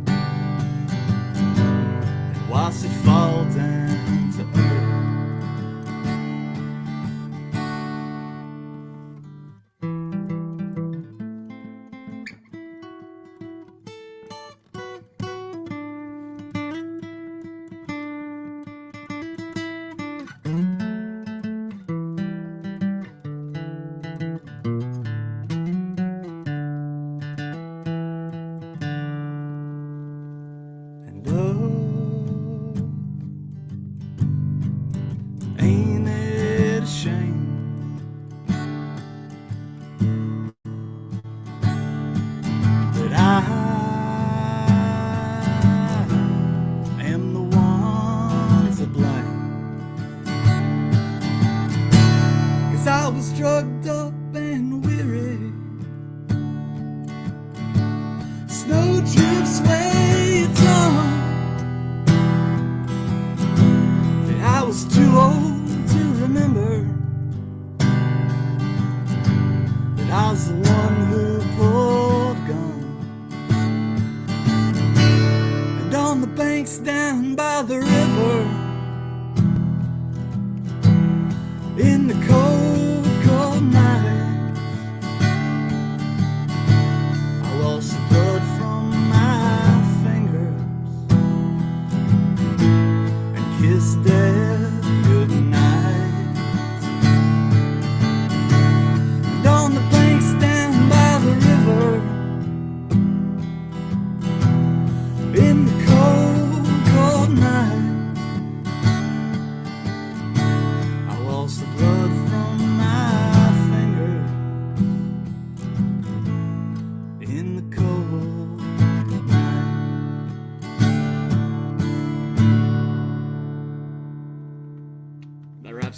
and watch it fall down to earth.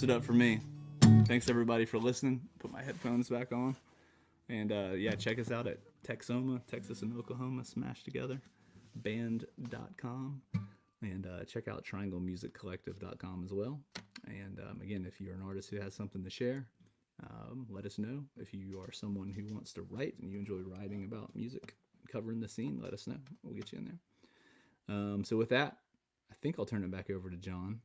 wraps it up for me. Thanks everybody for listening. Put my headphones back on. And yeah, check us out at Texoma, Texas and Oklahoma smashed together, band.com. And check out trianglemusiccollective.com as well. And again, if you're an artist who has something to share, let us know. If you are someone who wants to write and you enjoy writing about music, covering the scene, let us know. We'll get you in there. So with that, I think I'll turn it back over to John.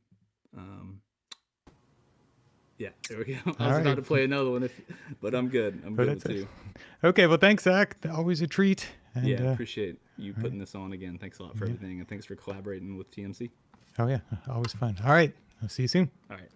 Yeah, there we go. I was about to play another one, but I'm good. I'm good with two. Okay, well, thanks, Zach. Always a treat. And, yeah, appreciate you putting this on again. Thanks a lot for everything, and thanks for collaborating with TMC. Oh, yeah, always fun. All right, I'll see you soon. All right.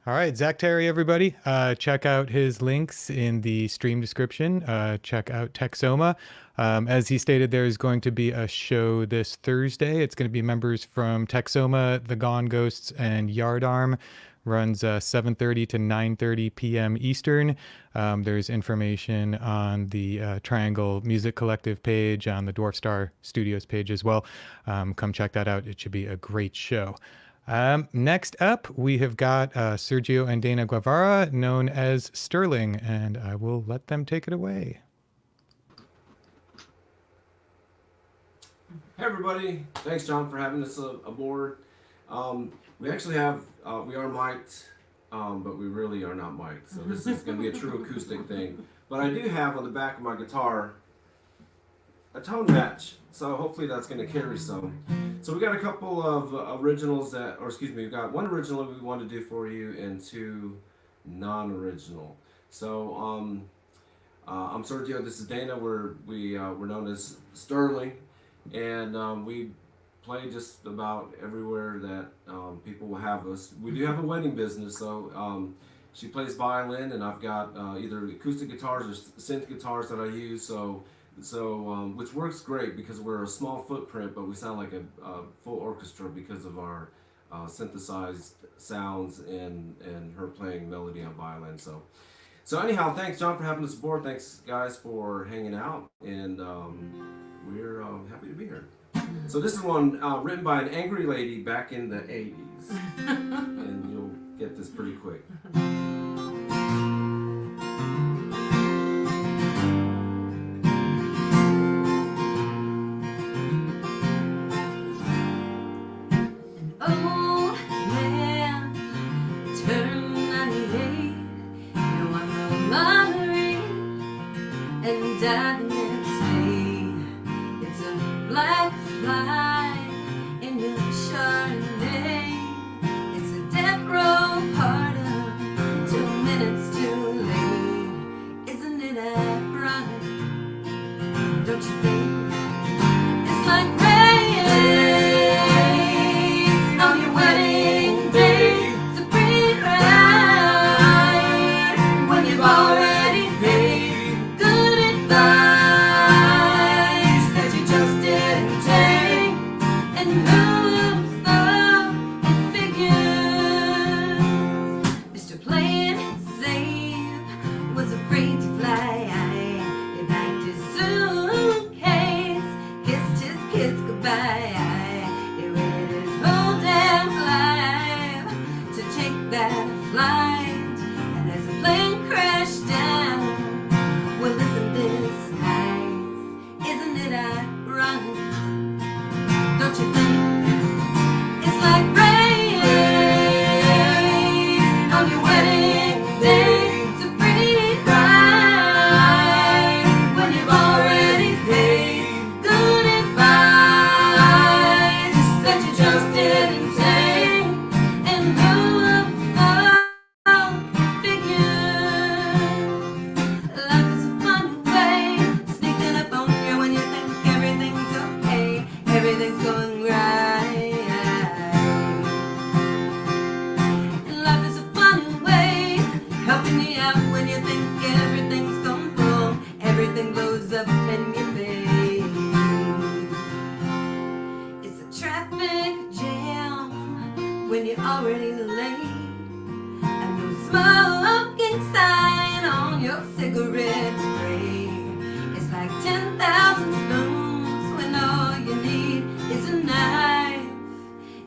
All right, Zach Terry, everybody. Check out his links in the stream description. Check out Texoma. As he stated, there's going to be a show this Thursday. It's going to be members from Texoma, The Gone Ghosts, and Yardarm. Runs 7:30 to 9:30 p.m. Eastern. There's information on the Triangle Music Collective page, on the Dwarf Star Studios page as well. Come check that out. It should be a great show. Next up, we have got Sergio and Dana Guevara, known as Sterling, and I will let them take it away. Hey everybody, thanks John for having us aboard. We actually have, we are mic'd, but we really are not mic'd, so this is going to be a true acoustic thing. But I do have on the back of my guitar a tone match, so hopefully that's going to carry some. So we got a couple of originals we've got one original we want to do for you and two non-original. So I'm Sergio, this is Dana, we're known as Sterling, and we play just about everywhere that people will have us. We do have a wedding business, so she plays violin, and I've got either acoustic guitars or synth guitars that I use. So which works great because we're a small footprint, but we sound like a full orchestra because of our synthesized sounds and her playing melody on violin. So anyhow, thanks John for having us aboard. Thanks guys for hanging out, and we're happy to be here. So this is one written by an angry lady back in the 80s, and you'll get this pretty quick.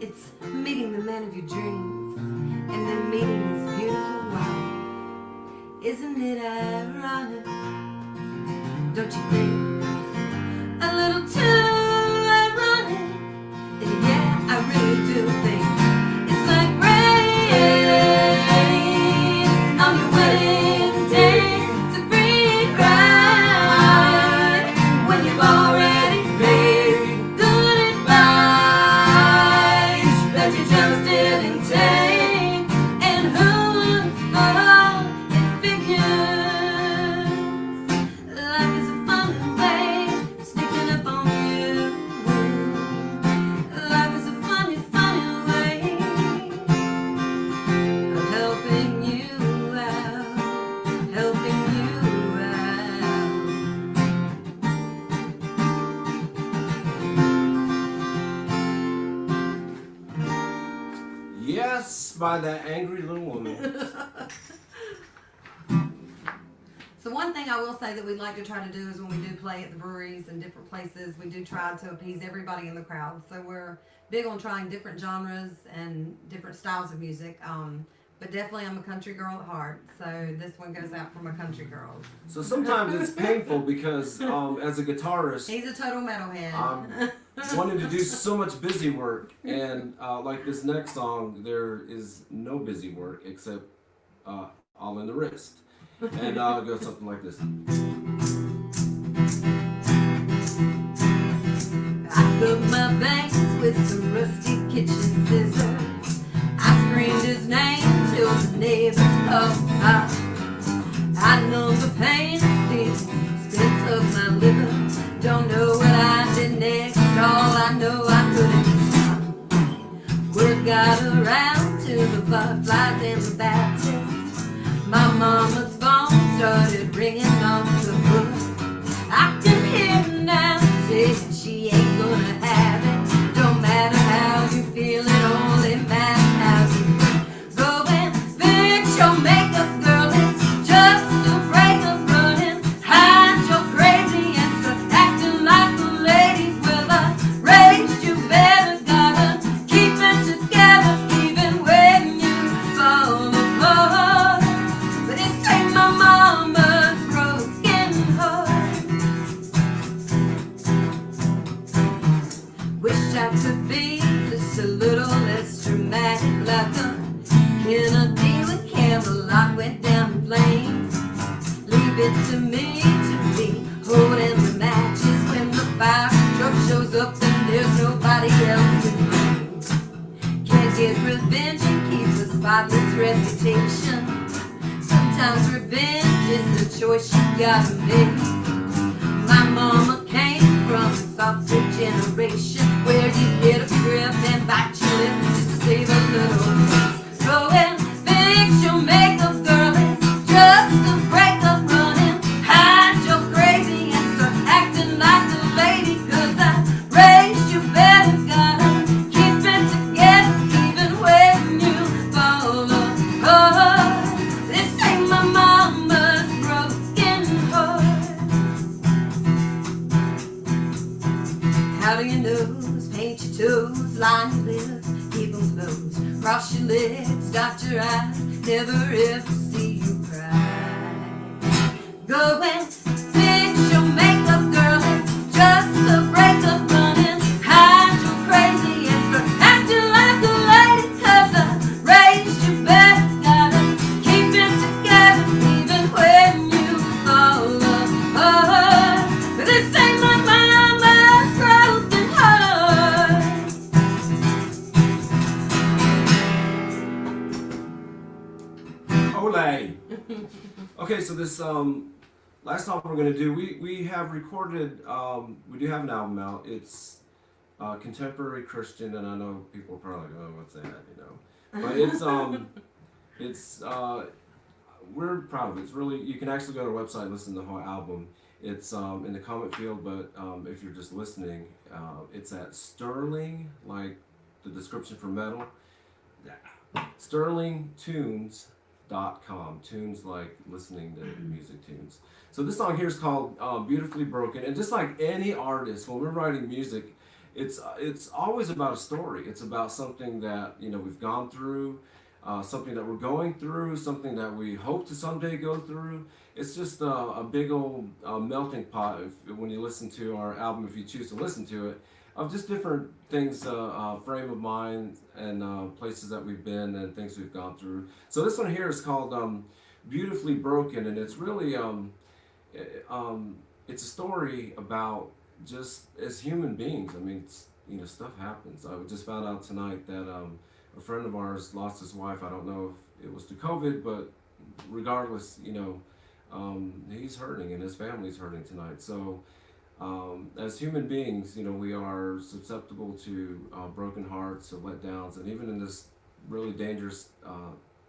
It's meeting the man of your dreams and then meeting Isn't it ironic? Don't you think? A little too ironic. And yeah, I really do think it's like rain on your wedding day. It's a free ride when you've already made good advice that you just didn't take. And who would have thought it figures? Life is a funny way of sneaking up on you. Life is a funny, funny way of helping you out, helping you out. Yes, by that angry little woman. So one thing I will say that we like to try to do is when we do play at the breweries and different places, we do try to appease everybody in the crowd. So we're big on trying different genres and different styles of music. But definitely I'm a country girl at heart. So this one goes out for my country girls. So sometimes it's painful because as a guitarist, He's a total metalhead. wanting to do so much busy work, and like this next song, there is no busy work except all in the wrist. And it goes something like this. I cut my bangs with some rusty kitchen scissors. I screamed his name till the neighbors come out. I know the pain, the expense of my living. Don't know what I did next. All I know I couldn't stop. Word got around to the butterflies and the Baptists. My mama's phone started ringing off the hook. I can hear her now saying she ain't gonna have it. Don't matter how you feel, it only matters how you feel. Go and fix your makeup, girl. It's just a breakup running. Hide your crazy and start acting like a lady. Well, I raised you better, gotta keep it together even when you fall apart. But it's ain't my mama's broken heart. Wish I could be just a little less dramatic, like a Kennedy when Camelot went down in flames. Leave it to me holding the matches when the fire truck shows up and there's nobody else to blame. Can't get revenge and keep a spotless reputation. Sometimes revenge is the choice you gotta make. My mama came from a softer generation where you get a grip and bite your lip just to save a little face. Go and fix your makeup, girl. It's just a breakup running. Hide your crazy and start acting like a lady. 'Cause I raised you better, gotta keep it together even when you fall apart. This ain't my mama's broken heart. How do you nose, paint your toes, line your lips, keep them closed, cross your legs, dot your eyes, never ever see you cry. Go and fix your makeup, girl. It's just a breakup running. Hide your crazy and start acting like a lady. 'Cause I raised you better, gotta keep it together even when you fall apart. But this ain't my mama's broken heart. Olay. Okay, so this last song we're gonna do, we have recorded. We do have an album out. It's contemporary Christian, and I know people are probably like, oh, what's that? You know, but it's we're proud of it. It's really, you can actually go to our website and listen to the whole album. It's in the comment field, but if you're just listening, it's at Sterling, like the description for metal. SterlingTunes.com. Tunes like listening to music tunes. So this song here is called Beautifully Broken. And just like any artist, when we're writing music, it's always about a story. It's about something that, you know, we've gone through. something that we're going through, something that we hope to someday go through. It's just a big old melting pot, when you listen to our album, if you choose to listen to it, of just different things, frame of mind, and places that we've been and things we've gone through. So this one here is called Beautifully Broken, and it's really, it's a story about just as human beings. I mean, stuff happens. I just found out tonight that a friend of ours lost his wife. I don't know if it was to COVID, but regardless, he's hurting and his family's hurting tonight. So as human beings, we are susceptible to broken hearts or letdowns, and even in this really dangerous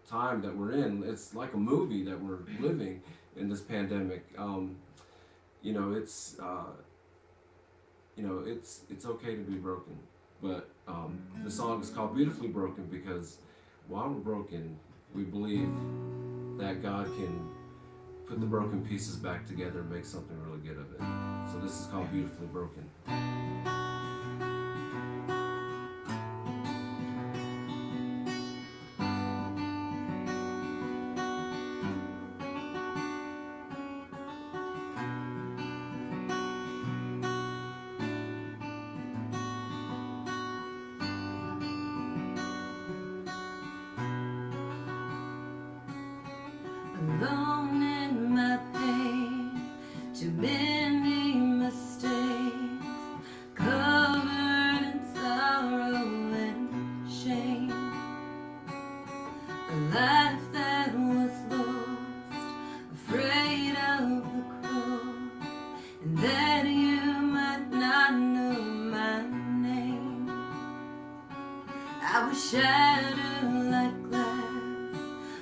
time that we're in, it's like a movie that we're living in this pandemic. It's okay to be broken, but the song is called Beautifully Broken because while we're broken, we believe that God can put the broken pieces back together and make something really good of it. So this is called Beautifully Broken. Alone in my pain, too many mistakes, covered in sorrow and shame. A life that was lost, afraid of the cross, and that you might not know my name. I was shattered like glass,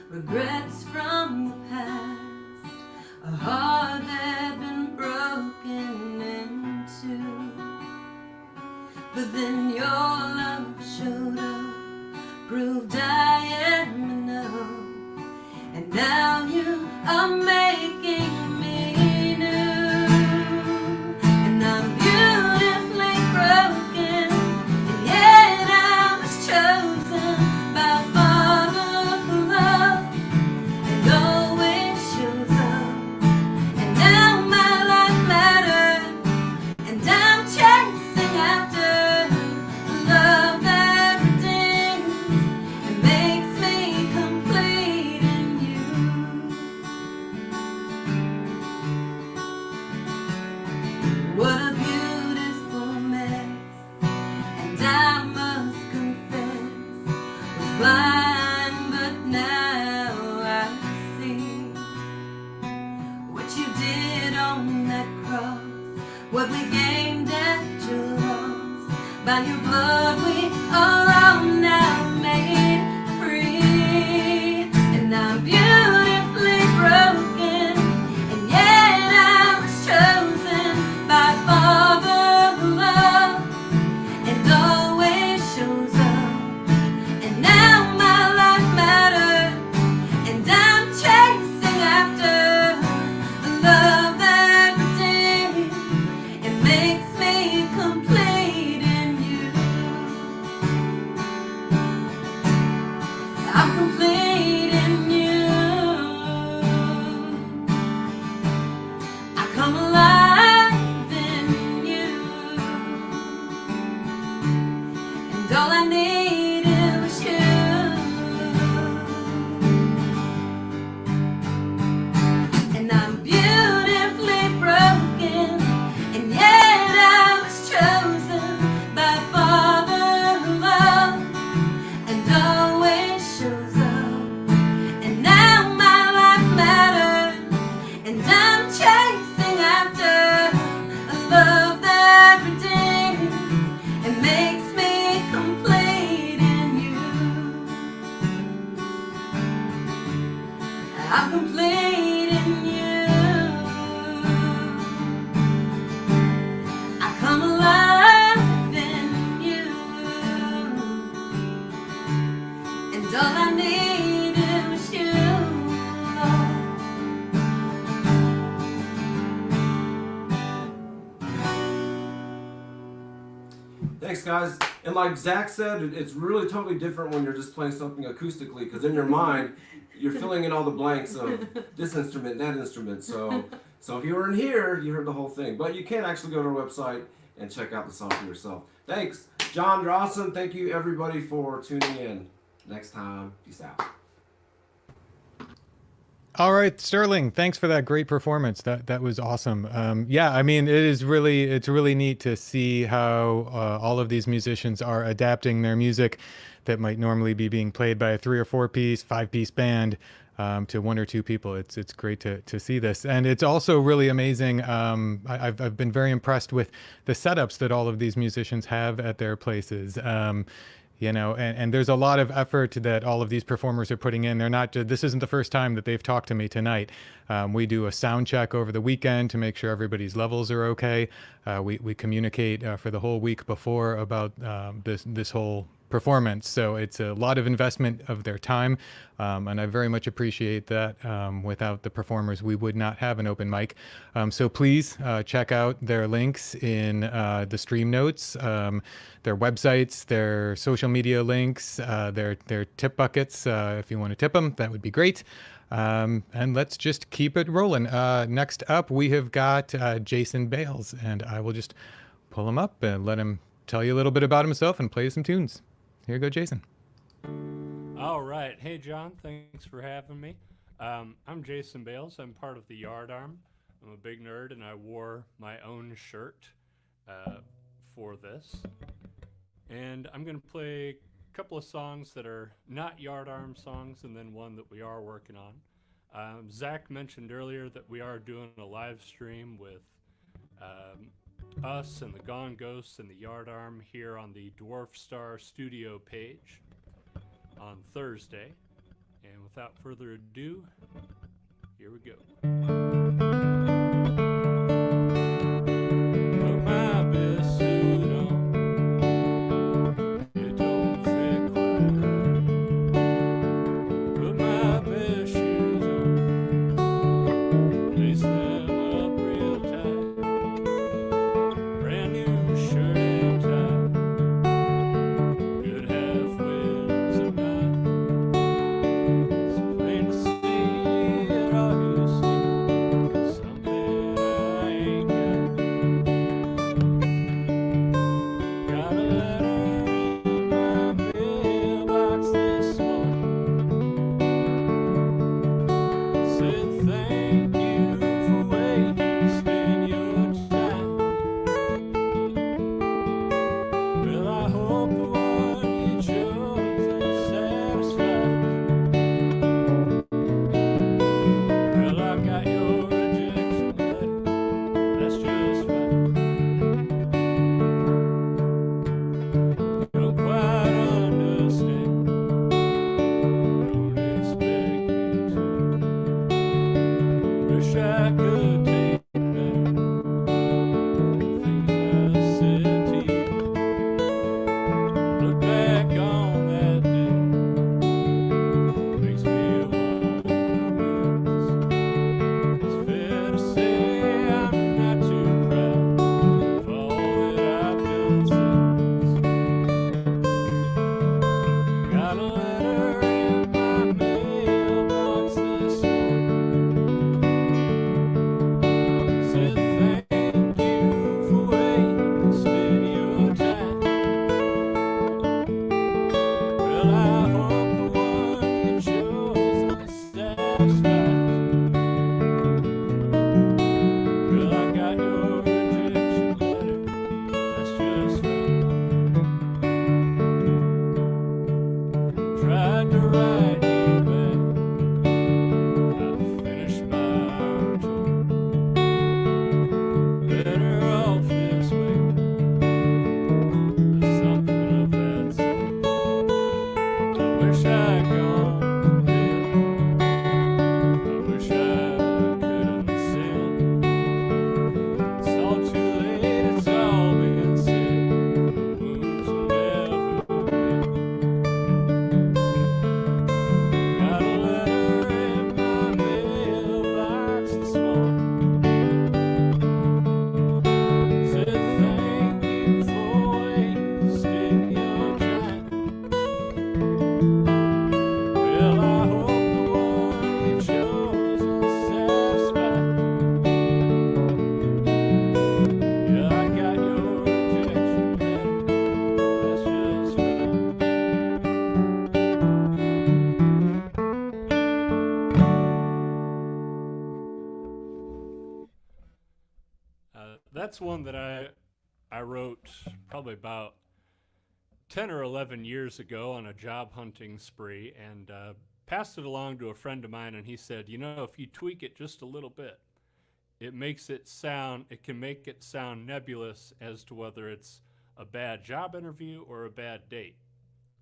regrets from the past, a heart that had been broken in two. But then your love showed up, proved I am enough, and now you are making me new. And I'm beautifully broken, and yet I was chosen by a Father who loves and always shows up. And now my life matters, and I'm chasing after love that redeems and makes me complete in you. What a beautiful mess, and I must confess, was blind, but now I see what you did on that cross, what we gained at your loss. By your blood we are all now made free, and I'm beautifully broken, and yet I was chosen by a Father who loves and always shows up. And now my life matters, and I'm chasing after a love that redeems and makes me complete in you. Thanks, guys. And like Zach said, it's really totally different when you're just playing something acoustically, because in your mind, you're filling in all the blanks of this instrument, that instrument. So if you were in here, you heard the whole thing. But you can actually go to our website and check out the song for yourself. Thanks, John. You're awesome. Thank you, everybody, for tuning in. Next time, peace out. All right, Sterling, thanks for that great performance. That was awesome. Yeah, I mean, it's really neat to see how all of these musicians are adapting their music that might normally be being played by a 3 or 4 piece, 5 piece band to 1 or 2 people. It's great to see this, and it's also really amazing. I've been very impressed with the setups that all of these musicians have at their places. You know, and there's a lot of effort that all of these performers are putting in. They're not, this isn't the first time that they've talked to me tonight. We do a sound check over the weekend to make sure everybody's levels are okay. We communicate for the whole week before about this whole performance. So it's a lot of investment of their time. And I very much appreciate that. Without the performers, we would not have an open mic. So please check out their links in the stream notes, their websites, their social media links, their tip buckets. If you want to tip them, that would be great. And let's just keep it rolling. Next up, we have got Jason Bales, and I will just pull him up and let him tell you a little bit about himself and play some tunes. Here you go, Jason. All right. Hey, John. Thanks for having me. I'm Jason Bales. I'm part of the Yard Arm. I'm a big nerd, and I wore my own shirt for this. And I'm going to play a couple of songs that are not Yard Arm songs, and then one that we are working on. Zach mentioned earlier that we are doing a live stream with us and the Gone Ghosts and the Yard Arm here on the Dwarf Star Studio page on Thursday. And without further ado, here we go. Put my best suit on. It don't fit quite right. Put my best shoes on. Lace them up real tight. Brand new shirt and tie. Good half winds of night. It's plain to see it all you see. Something I ain't got. Got a letter in my mailbox this morning. Said thank you for wasting your time. Well, I hope the one you chose ain't satisfied. Well, I got your rejection letter. That's just fine. Don't quite understand. Don't expect me to. Wish I could take back the things I said to you. Look back on that day. Makes me wanna wince. It's fair to say I'm not too That's one that I wrote probably about 10 or 11 years ago on a job hunting spree, and passed it along to a friend of mine, and he said, you know, if you tweak it just a little bit, it can make it sound nebulous as to whether it's a bad job interview or a bad date.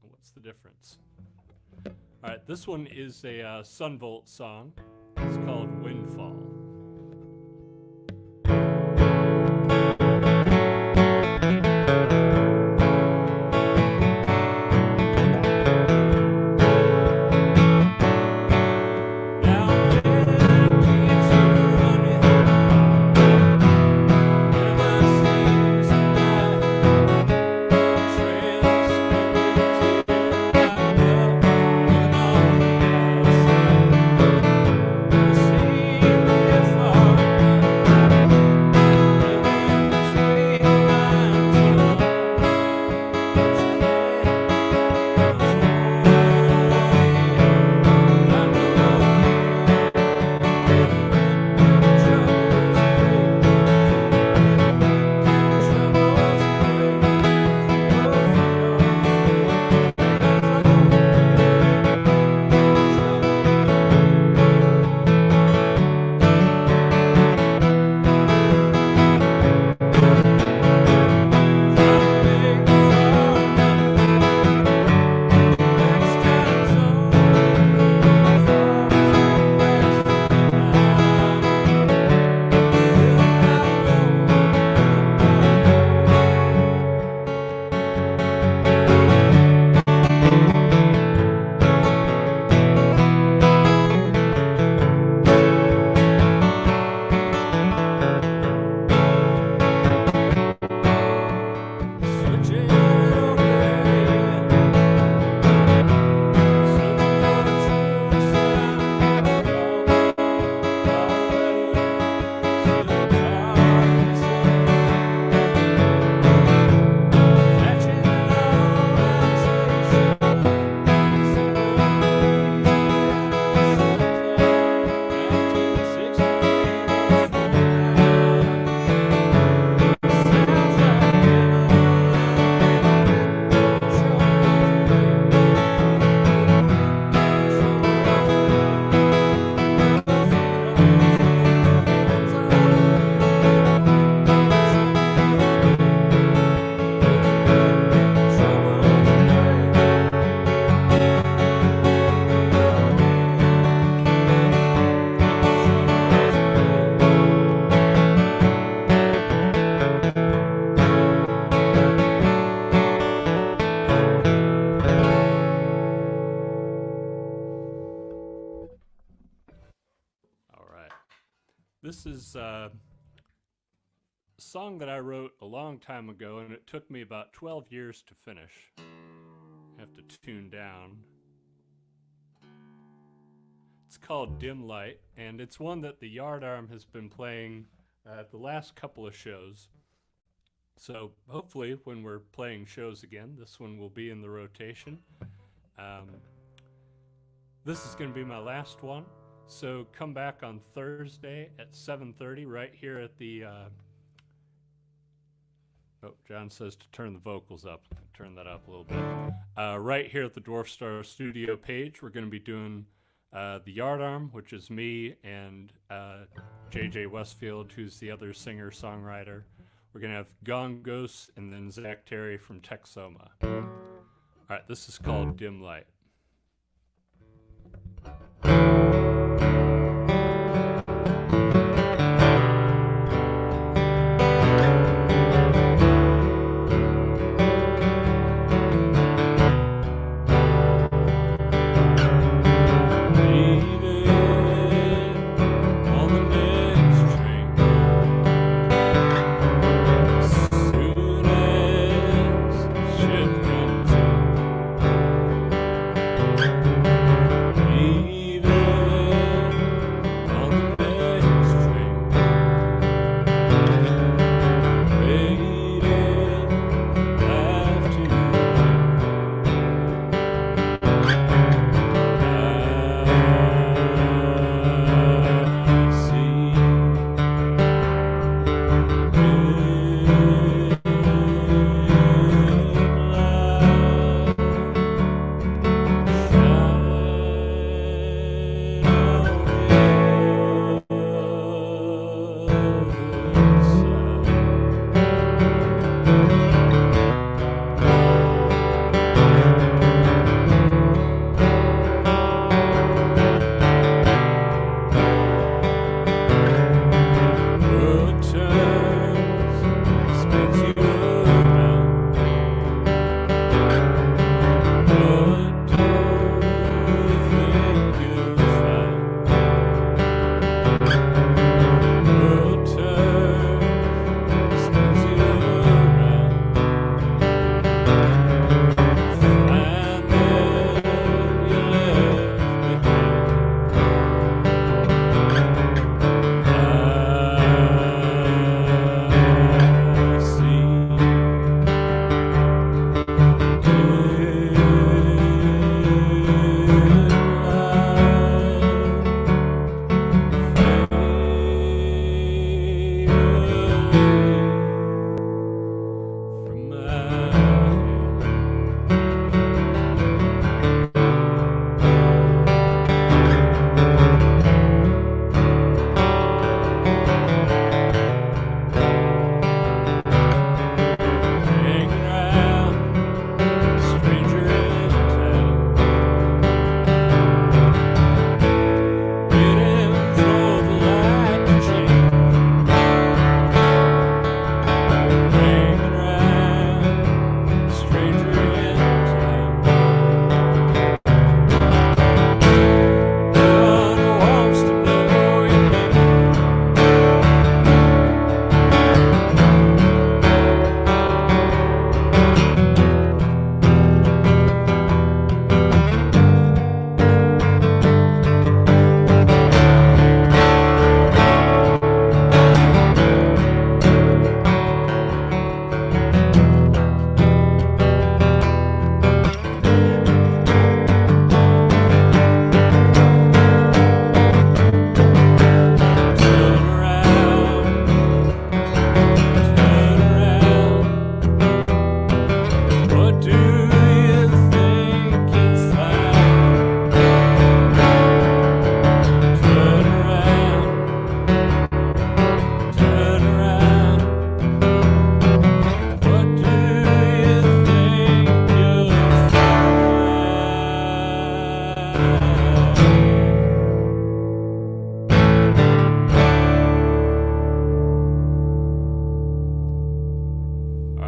What's the difference? All right, this one is a Sunvolt song. It's called Windfall. This is a song that I wrote a long time ago, and it took me about 12 years to finish. I have to tune down. It's called Dim Light, and it's one that the Yardarm has been playing at the last couple of shows. So hopefully when we're playing shows again, this one will be in the rotation. This is going to be my last one. So come back on Thursday at 7:30 right here at the... Oh, John says to turn the vocals up. Turn that up a little bit. Right here at the Dwarf Star Studio page, we're going to be doing the Yardarm, which is me, and J.J. Westfield, who's the other singer-songwriter. We're going to have Gone Ghosts and then Zach Terry from Texoma. All right, this is called Dim Light. Soon as ship comes in,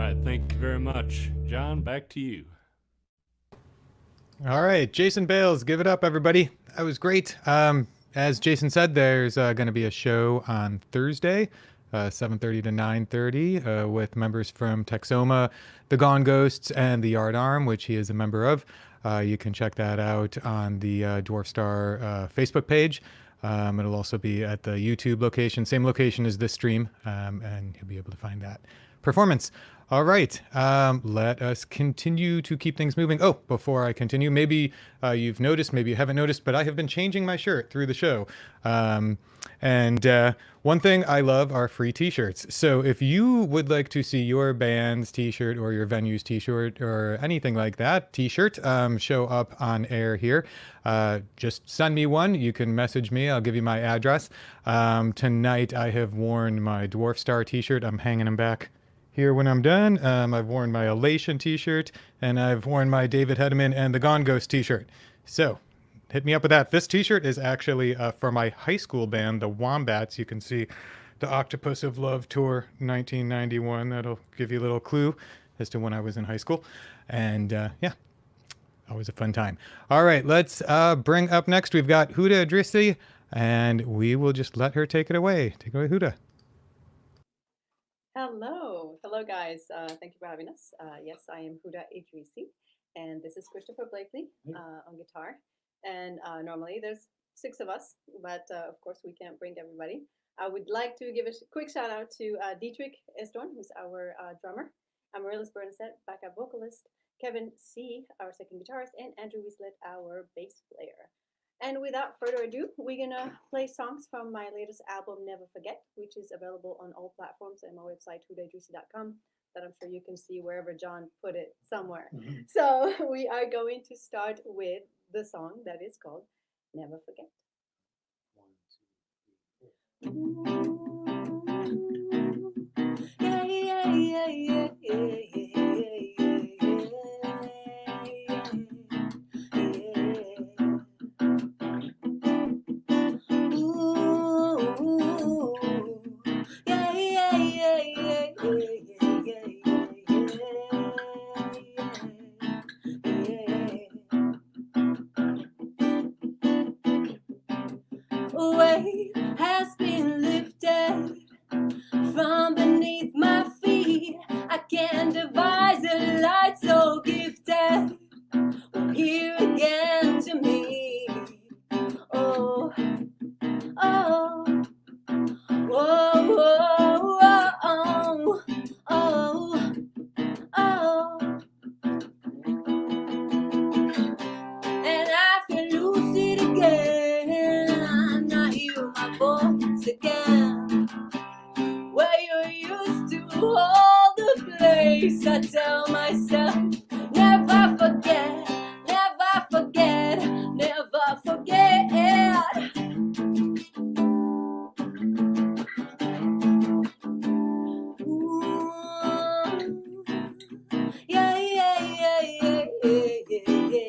right, thank you very much. John, back to you. All right, Jason Bales, give it up, everybody. That was great. As Jason said, there's going to be a show on Thursday, 7:30 to 9:30, with members from Texoma, the Gone Ghosts, and the Yard Arm, which he is a member of. You can check that out on the Dwarf Star Facebook page. It'll also be at the YouTube location, same location as this stream, and you'll be able to find that performance. All right, let us continue to keep things moving. Oh, before I continue, maybe you've noticed, maybe you haven't noticed, but I have been changing my shirt through the show. And one thing I love are free t-shirts. So if you would like to see your band's t-shirt or your venue's t-shirt or anything like that, t-shirt, show up on air here, just send me one. You can message me. I'll give you my address. Tonight I have worn my Dwarf Star t-shirt. I'm hanging them back here when I'm done. I've worn my Elation t-shirt, and I've worn my David Hedeman and the Gone Ghost t-shirt. So hit me up with that. This t-shirt is actually for my high school band, the Wombats. You can see the Octopus of Love Tour 1991. That'll give you a little clue as to when I was in high school. And yeah, always a fun time. All right, let's bring up next. We've got Houda Idrissi, and we will just let her take it away. Take it away, Houda. Hello guys. Thank you for having us. Yes, I am Houda Idrissi, and this is Christopher Blakely on guitar. And normally there's 6 of us, but of course we can't bring everybody. I would like to give a quick shout out to Dietrich Estorn, who's our drummer, Amaryllis Bernstedt, backup vocalist, Kevin C., our second guitarist, and Andrew Wieslet, our bass player. And without further ado, we're gonna play songs from my latest album, Never Forget, which is available on all platforms and my website, houdaidrissi.com, that I'm sure you can see wherever John put it somewhere. Mm-hmm. So we are going to start with the song that is called Never Forget. 1, 2, 3, 4. Yeah, yeah, yeah, yeah, yeah, weight has been lifted from beneath my feet. I can't devise a light so gifted. Here again to me. Oh, oh, oh, oh, oh, oh, oh. And I feel lucid again. I hear my voice again. Where you used to hold the place, I tell myself, never forget, never forget, never forget. Ooh, yeah, yeah, yeah, yeah, yeah, yeah.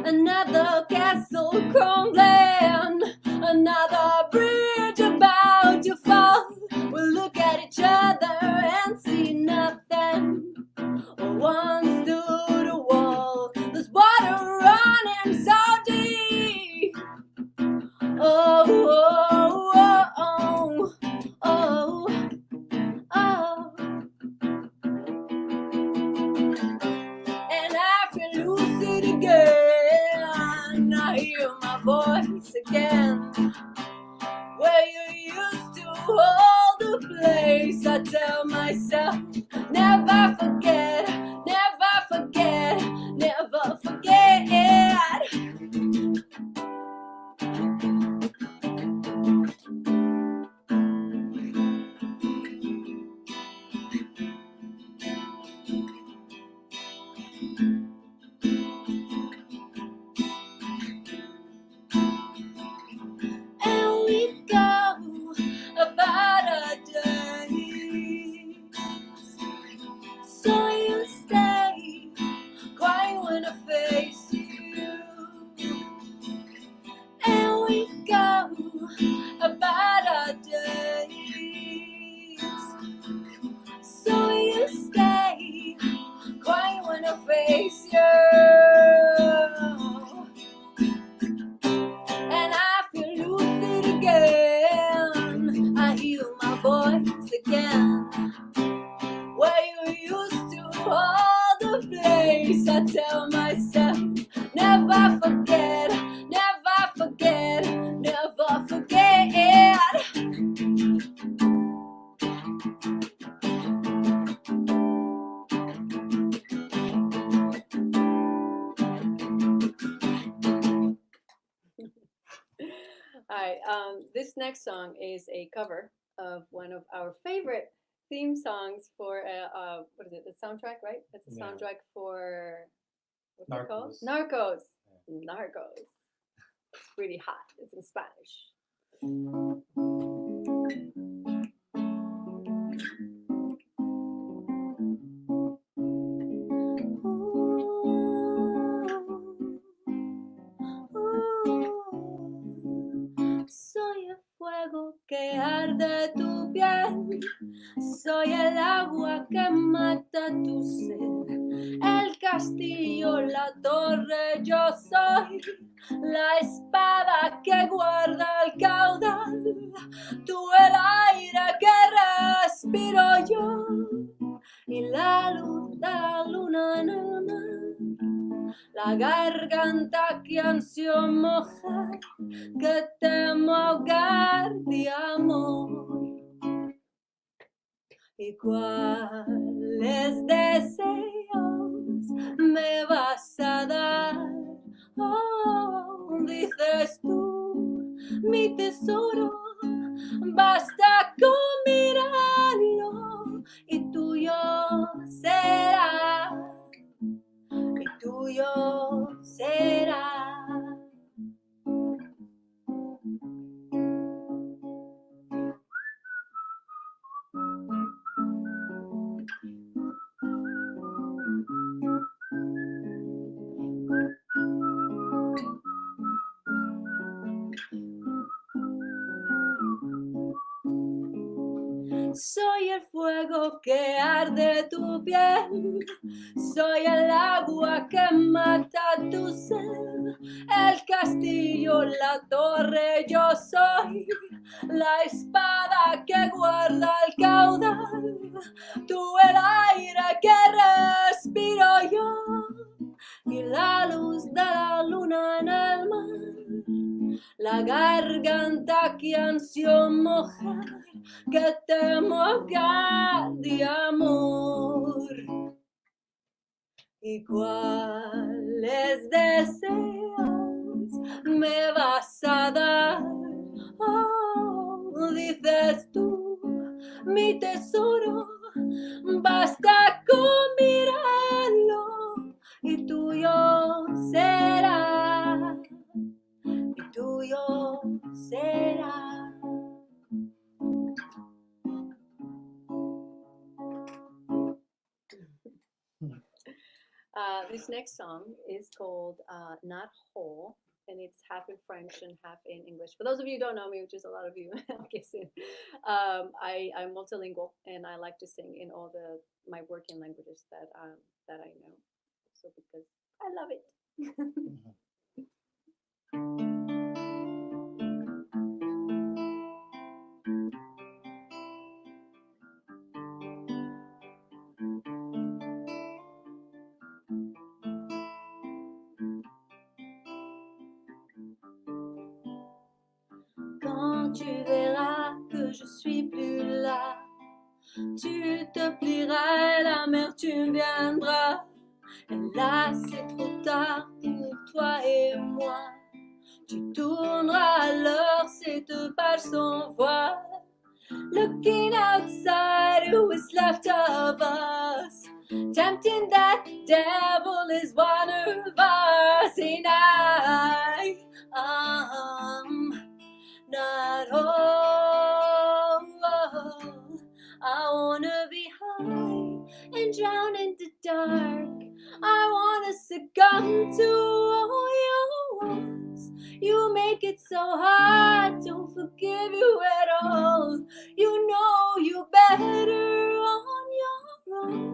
Another castle crumbling, another bridge about to fall. We'll look at each other and see nothing. Once through the wall, there's water running so deep. Oh, oh, oh, oh, oh, oh. And I feel lucid again. I hear my voice again. Where you used to hold the place, I tell myself, never forget, never forget, never forget. And we go about our days. So you All right. This next song is a cover of one of our favorite theme songs for what is it? The soundtrack, right? It's a soundtrack for what's it called? Narcos. Narcos. It's pretty hot. It's in Spanish. Soy el fuego que arde tu piel, soy el agua que mata tu sed, el castillo, la torre, yo soy la espada que guarda el caudal, tú el aire que respiro yo y la luz de la luna en el mar, la garganta que ansio mojar, que temo ahogar de amor. ¿Y cuáles deseos me vas a dar? Oh, dices tú, mi tesoro, basta con mirarlo y tuyo será, y tuyo será. Soy el fuego que arde tu piel, soy el agua que mata tu sed, el castillo, la torre, yo soy la espada que guarda el caudal, tú el aire que respiro yo y la luz de la luna en el mar, la garganta que ansio mojar, que temo ahogar de amor. ¿Y cuáles deseos me vas a dar? Oh, dices tú, mi tesoro, basta con mirarlo y tuyo será, y tuyo será. This next song is called Not Whole, and it's half in French and half in English. For those of you who don't know me, which is a lot of you, I'm guessing, I'm multilingual, and I like to sing in all my working languages that I know. So because I love it. Quand tu verras que je suis plus là, tu te plieras et l'amertume viendra. Et là c'est trop tard pour toi et moi. Tu tourneras alors cette page sans voix. Looking outside, who is left of us? Tempting that devil is one of us, and I not whole. I wanna be high and drown in the dark. I wanna succumb to all your wants. You make it so hard, don't forgive you at all. You know you better on your own.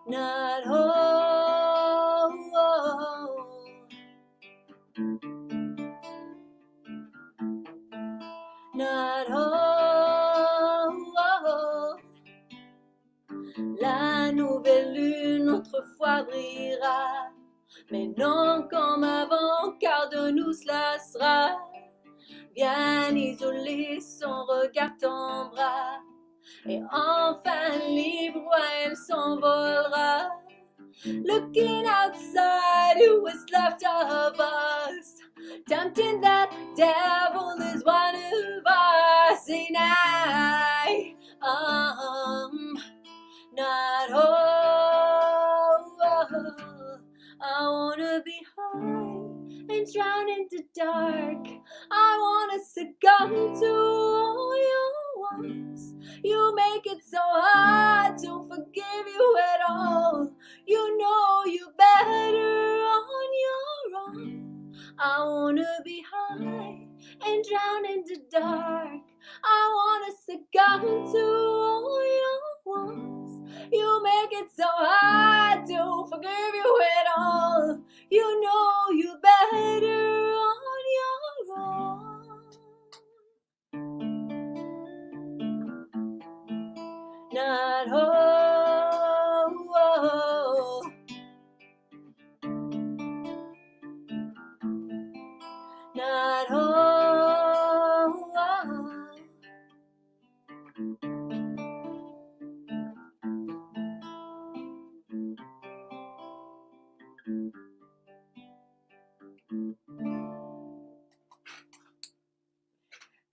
Not whole. Not whole. La nouvelle lune autrefois brillera, mais non comme avant, car de nous cela sera bien isolé, son regard tombera, et enfin libre elle s'envolera. Looking outside, you what's left of us. Tempting that devil is one of us, and not whole. I wanna be high and drown in the dark. I wanna succumb to all your wants. You make it so hard to forgive you at all. You know you better on your own. I wanna be high and drown in the dark. I wanna succumb to all your wants. You make it so hard to forgive you at all. You know you better on your own. Not whole. Not whole.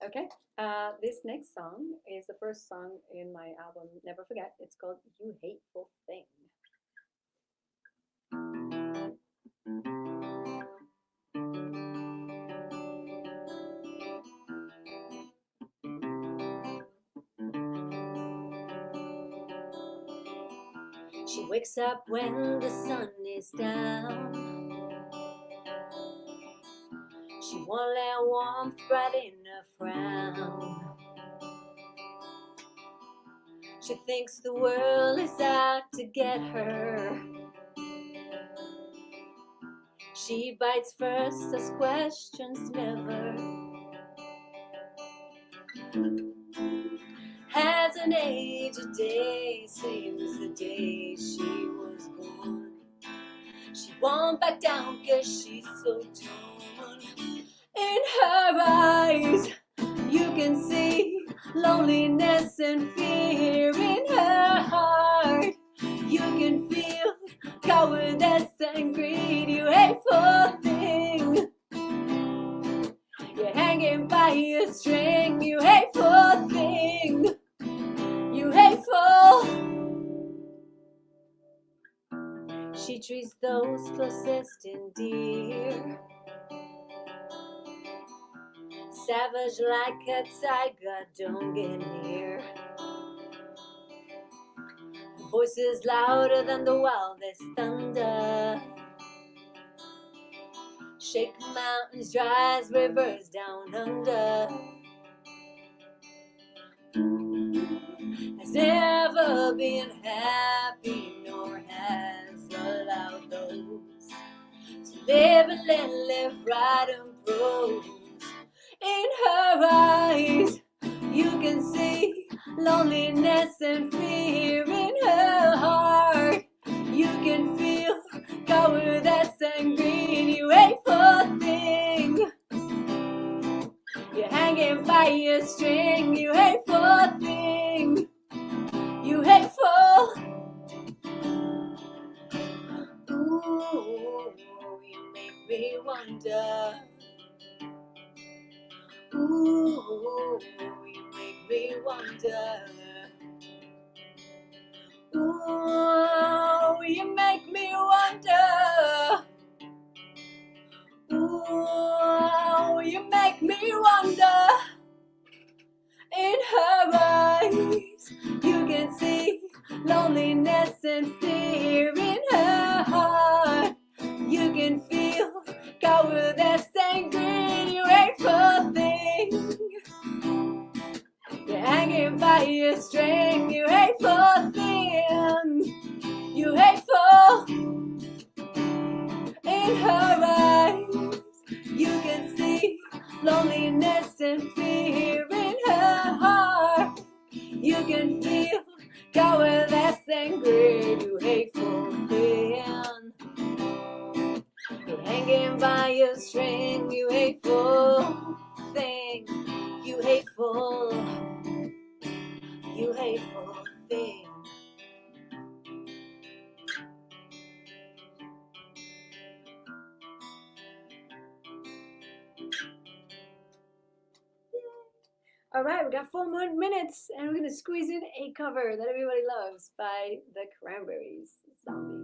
Okay, this next song is the first song in my album Never Forget. It's called You Hateful Thing. She wakes up when the sun is down. She won't let warmth right in her frown. She thinks the world is out to get her. She bites first, asks questions never. Has an age a day, same as the day she was born. She won't back down 'cause she's so torn. In her eyes, you can see loneliness and fear. In her heart, you can feel cowardice and greed. You hateful thing, you're hanging by a string. You hateful thing, you hateful. She treats those closest and dear. Savage like a tiger, don't get near. Her voice is louder than the wildest thunder. Shake mountains, drives rivers down under. Has never been happy, nor has allowed those to live and let live right and prose. In her eyes, you can see loneliness and fear. In her heart, you can feel cowardice and greed. You hateful thing, you're hanging by a string. You hateful thing, you hateful. Ooh, you make me wonder. Ooh, you make me wonder. Ooh, you make me wonder. Ooh, you make me wonder. In her eyes, you can see loneliness and fear. In her heart, you can feel cowardice and greed. You hateful thing, you're hanging by a string. You hateful thing, you hateful. In her eyes, you can see loneliness and fear. In her heart, you can feel cowardice and greed. You hateful thing, you're hanging by a string. You hateful thing, you hateful, you hateful thing. All right, we got 4 more minutes, and we're gonna squeeze in a cover that everybody loves by the Cranberries. Zombie.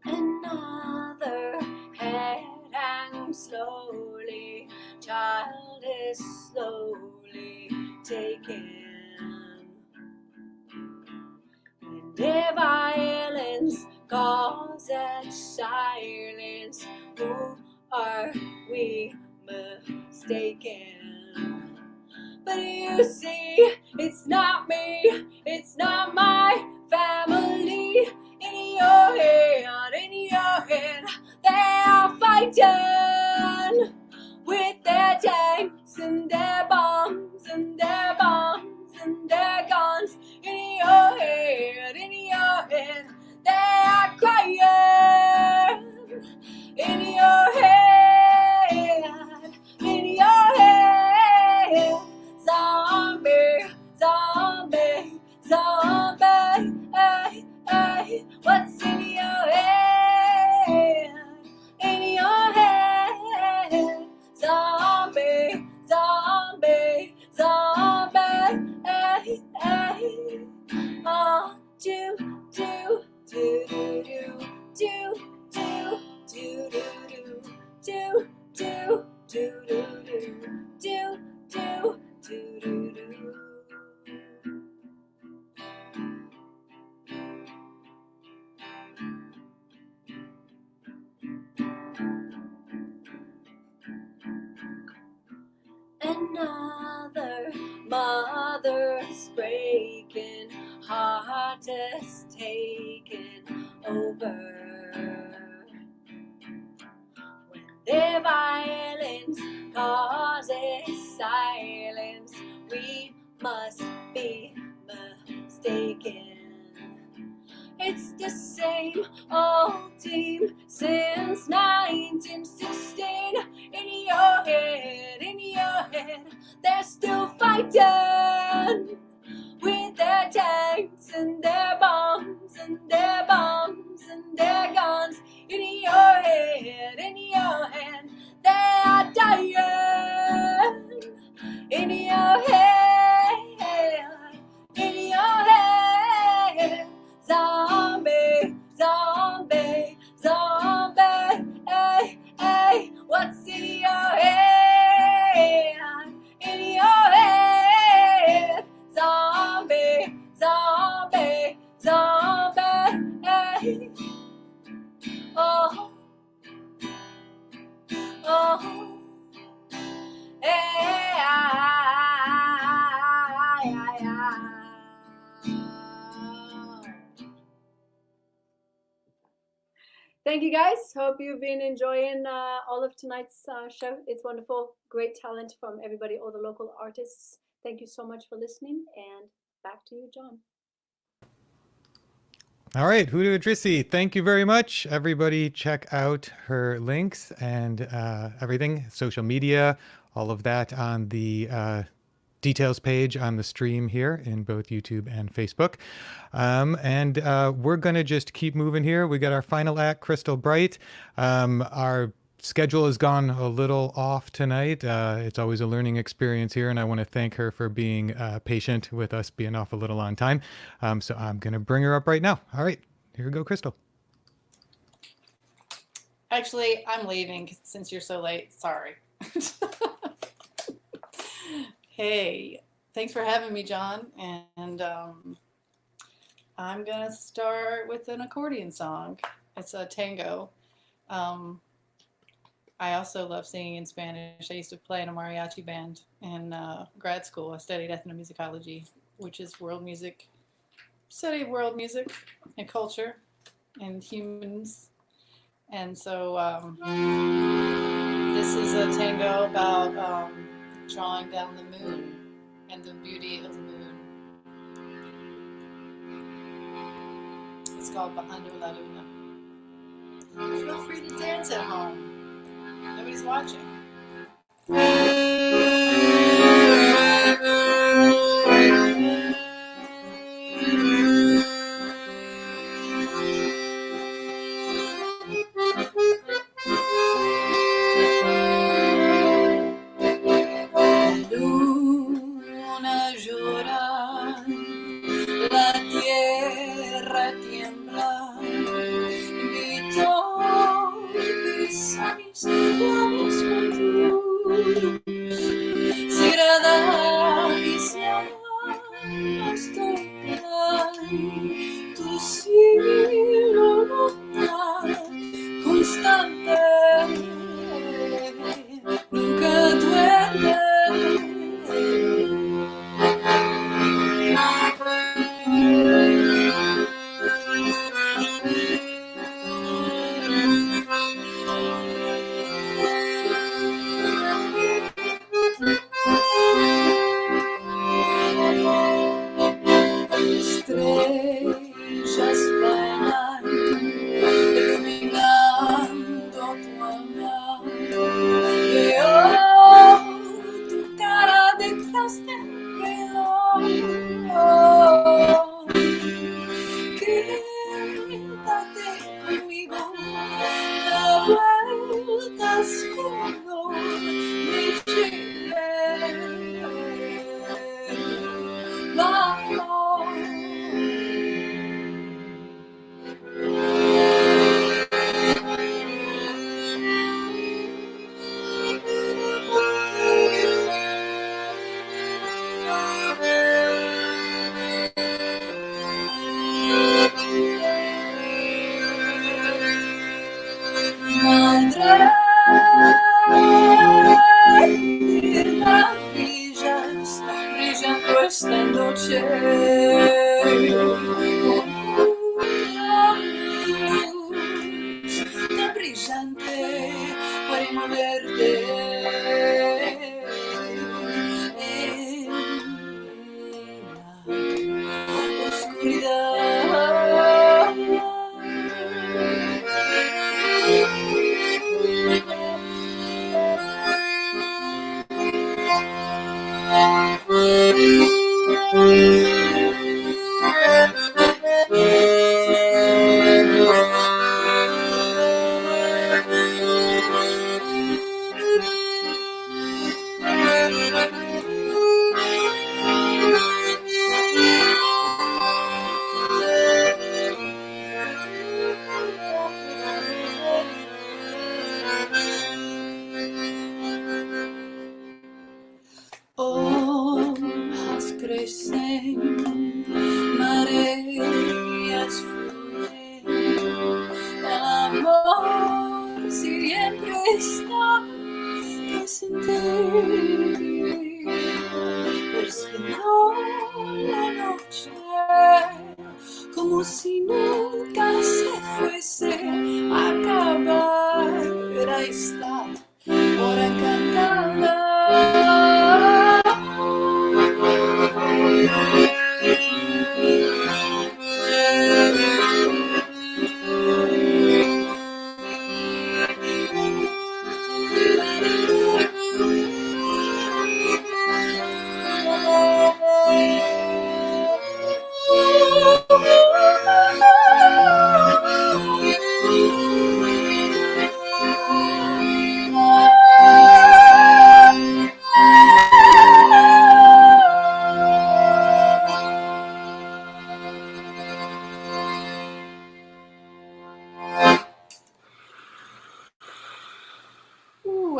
Another head hangs slowly, child is slowly taken. And their violence causes silence. Who are we mistaken? But you see, it's not me, it's not my family. In your hand, they are fighting with their tanks and their bombs and their bombs and their guns. In your head, they are crying. In your head, zombie, zombie, zombie, ay, ay. What's in your head? In your head, zombie, zombie, zombie, ay, ay. Oh, do, do, do, do, do, do, do, do, do, do, do, do, do, do, do, do, do, do. Another mother's breaking, heart is taken over. When their violence causes silence, we must be mistaken. It's the same old team since 1916. In your head, they're still fighting with their tanks and their bombs and their bombs and their guns. In your head, they are dying. In your head, zombie, zombie, zombie, ay, ay. What's in your head? In your head, zombie, zombie, zombie, ay. Oh, oh, ay, ay, ay, ay. Thank you guys. Hope you've been enjoying all of tonight's show. It's wonderful. Great talent from everybody, all the local artists. Thank you so much for listening. And back to you, John. All right, Houda Idrissi, thank you very much. Everybody check out her links and everything, social media, all of that on the details page on the stream here in both YouTube and Facebook. And we're going to just keep moving here. We got our final act, Crystal Bright. Our schedule has gone a little off tonight. It's always a learning experience here, and I want to thank her for being patient with us being off a little on time. So I'm going to bring her up right now. All right, here we go, Crystal. Actually, I'm leaving since you're so late. Sorry. Hey, thanks for having me, John. And I'm going to start with an accordion song. It's a tango. I also love singing in Spanish. I used to play in a mariachi band in grad school. I studied ethnomusicology, which is world music, study of world music and culture and humans. And so this is a tango about drawing down the moon and the beauty of the moon. It's called called Bajando la Luna. Feel free to dance at home. Nobody's watching. Luna llora, la tierra tiembla, invito mis labios con tu sagrada visión, tu cielo nota constante, nunca duele. Estrellas bailan, iluminando tu andar. Veo tu cara detrás del velo. Quédate conmigo, la vuelta al cielo me lleve. Madre de maravillas, brillando esta noche con una luz tan brillante, podemos verte en la oscuridad. Hojas crecen, mareas fluyen, el amor siempre está presente, persiguiendo la noche, como si nunca se fuese a acabar. Ahí está, ahora cantando.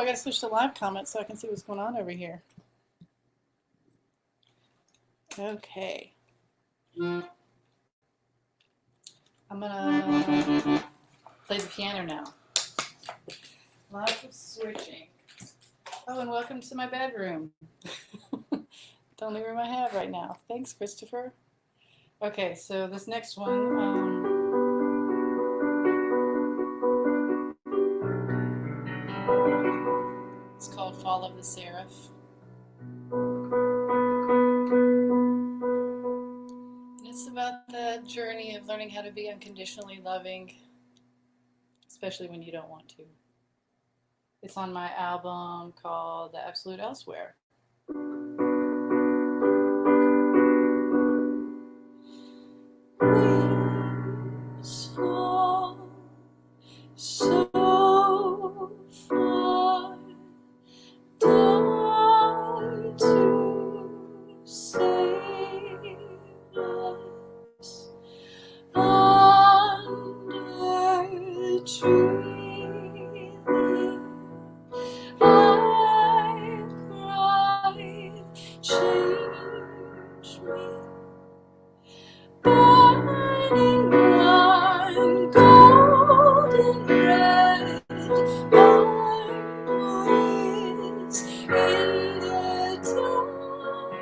I gotta switch to live comments so I can see what's going on over here. Okay. I'm gonna play the piano now. Lots of switching. Oh, and welcome to my bedroom. The only room I have right now. Thanks, Christopher. Okay, so this next one, it's called Fall of the Seraph. And it's about that journey of learning how to be unconditionally loving, especially when you don't want to. It's on my album called The Absolute Elsewhere. Wings fall so far down to save us under the tree. I cried, change me. Burning one golden red, mine is in the dark.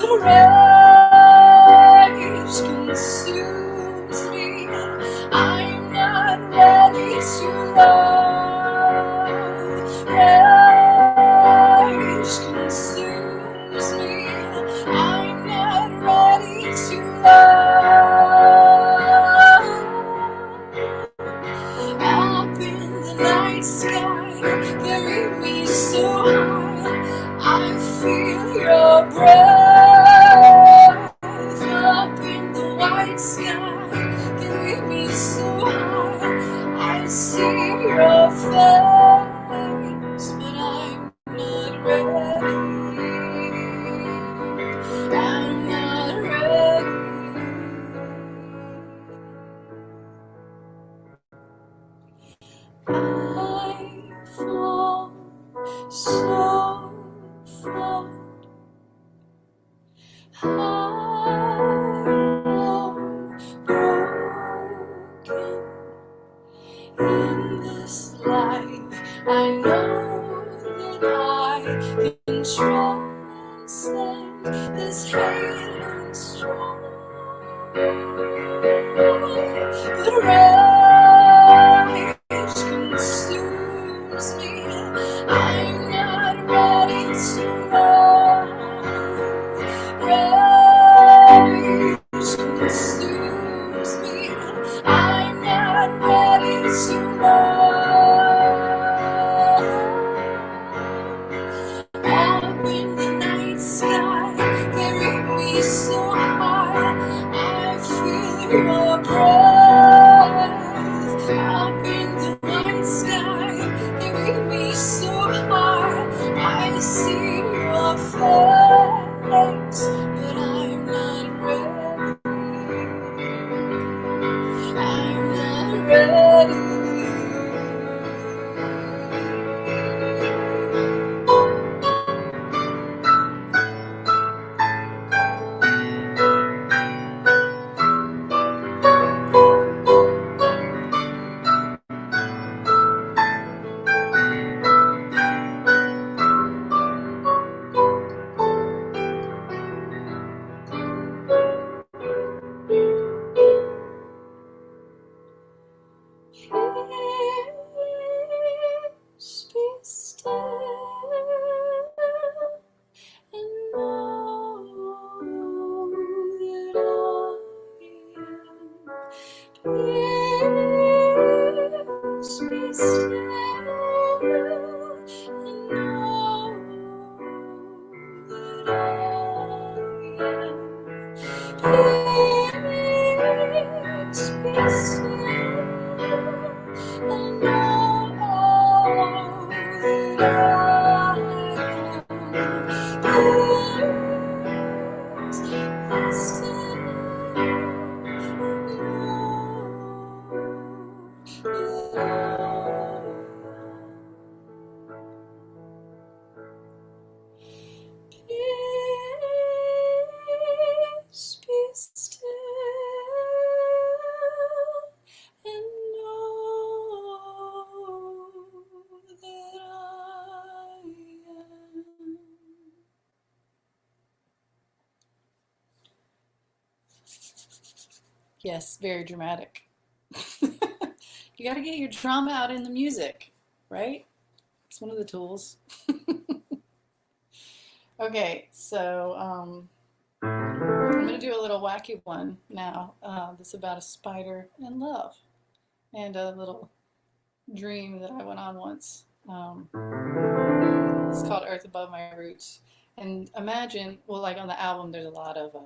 The rage consumes me. I'm not ready to love. Rage consumes me. I'm not ready to love. Up in the night sky, carry me so high. I feel your breath. Up in the white sky, carry me so high. I see your face, but I'm not ready. I'm not ready. I fall so far. I'm broken in this life. I know that I can transcend this hate and strong. But rage consumes me. I'm not ready to love. Rage consumes me. I'm not ready to love. Up in the night sky, carry me so high. I feel your breath. Up in the night sky, carry me so high. I see your face, but I'm not ready. I'm not ready. Peace be still and know that I am. Peace be still and know that I am. Peace be still and know that I am. Peace be still and know that I Peace be still and know that I am. Yes, very dramatic. You got to get your drama out in the music, right? It's one of the tools. Okay, so I'm going to do a little wacky one now. That's about a spider and love and a little dream that I went on once. It's called Earth Above My Roots. And imagine, well, like on the album, there's a lot of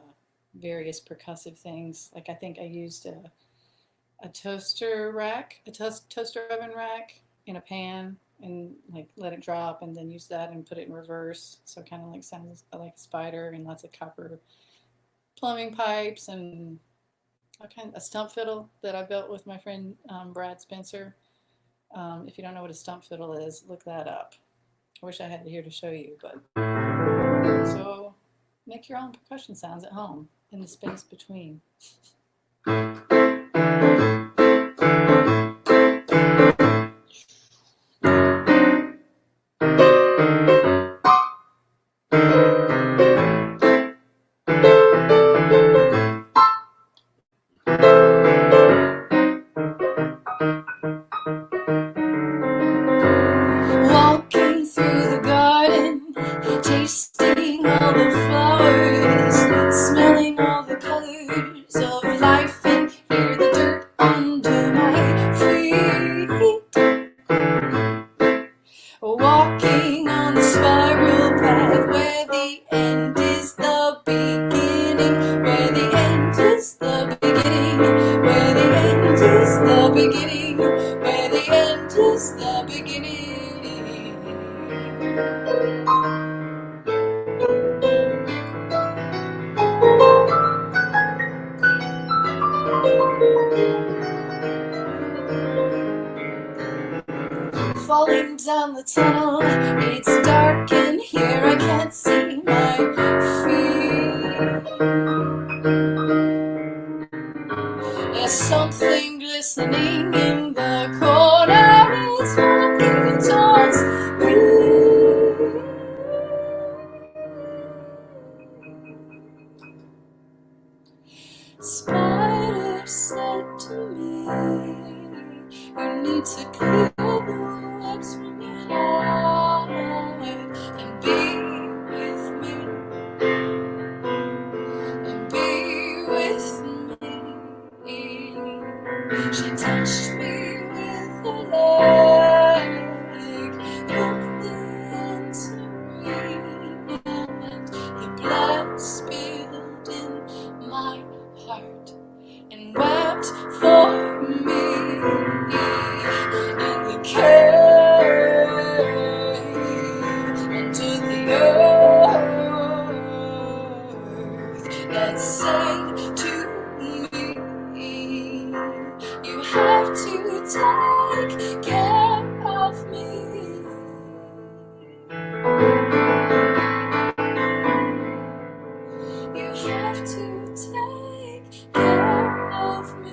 various percussive things. Like I think I used a toaster rack, a toaster oven rack in a pan, and like let it drop, and then use that and put it in reverse. So it kind of like sounds like a spider, and lots of copper plumbing pipes, and a stump fiddle that I built with my friend Brad Spencer. If you don't know what a stump fiddle is, look that up. I wish I had it here to show you, but so make your own percussion sounds at home in the space between. Walking through the garden, tasting all the flowers, smelling all the colors of life, and hear the dirt under my feet. Walking on the spiral path where the end is the beginning, where the end is the beginning, where the end is the beginning, where the end is the beginning. Falling down the tunnel, it's dark in here, I can't see my feet. There's something glistening in the corner, it's walking towards me. Spider said to me, you need to clear the webs from your heart and be with me, and be with me. She touched me with her leg, lovely and serene, and the blood spilled in my heart and wept for me in the cave under the earth that sang to me. You have to take care of me. You have to take care of me.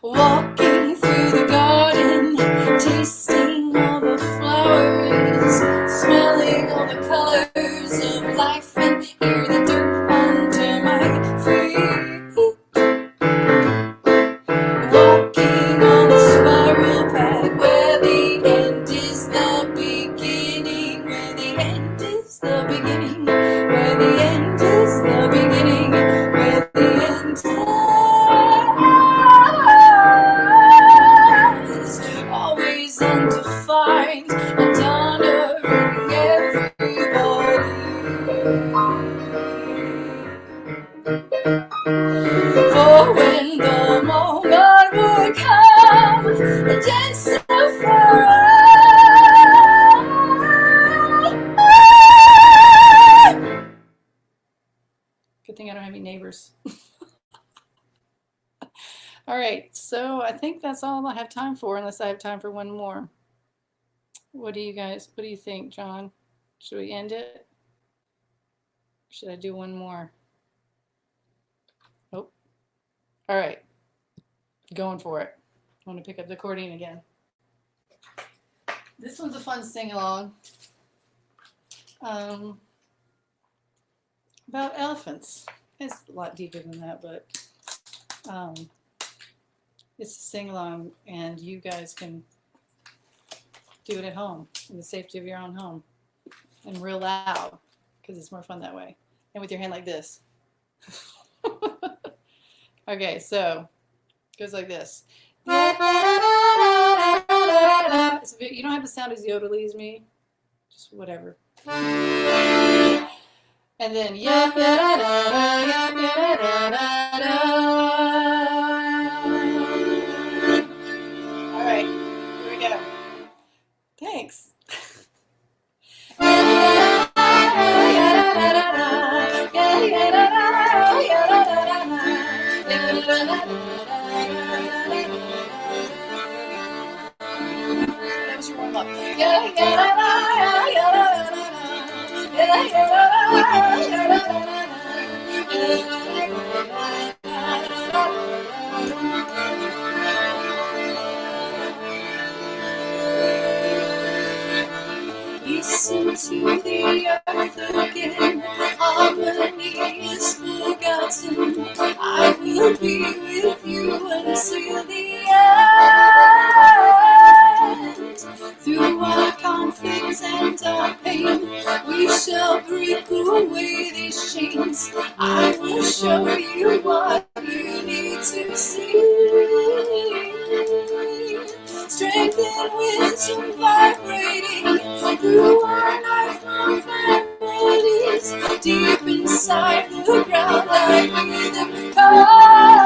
Walking through the garden, tasting all the flowers, smelling all the colors of life, and hear the dirt under my feet. Walking on the spiral path where the end is the beginning, where the end is the beginning, where the end is the beginning, where the end is. Always undefined and honoring everybody. For when the moment would come, and just so far away. Good thing I don't have any neighbors. All right, so I think that's all I have time for, unless I have time for one more. What do you think, John? Should we end it? Should I do one more? Oh, all right. Going for it. I want to pick up the accordion again. This one's a fun sing-along. About elephants. It's a lot deeper than that, but it's a sing-along, and you guys can do it at home in the safety of your own home and real loud, because it's more fun that way, and with your hand like this. Okay, so it goes like this. You don't have to sound as yodely as me, just whatever. And then all right, here we go. Thanks. That was your warm up. Listen to the earth again. Harmony is forgotten. I will be with you until the end. Through our conflicts and our pain, we shall break away these chains. I will show you what you need to see. Strength and wisdom vibrating through our lifelong families. Deep inside the ground, I hear them call.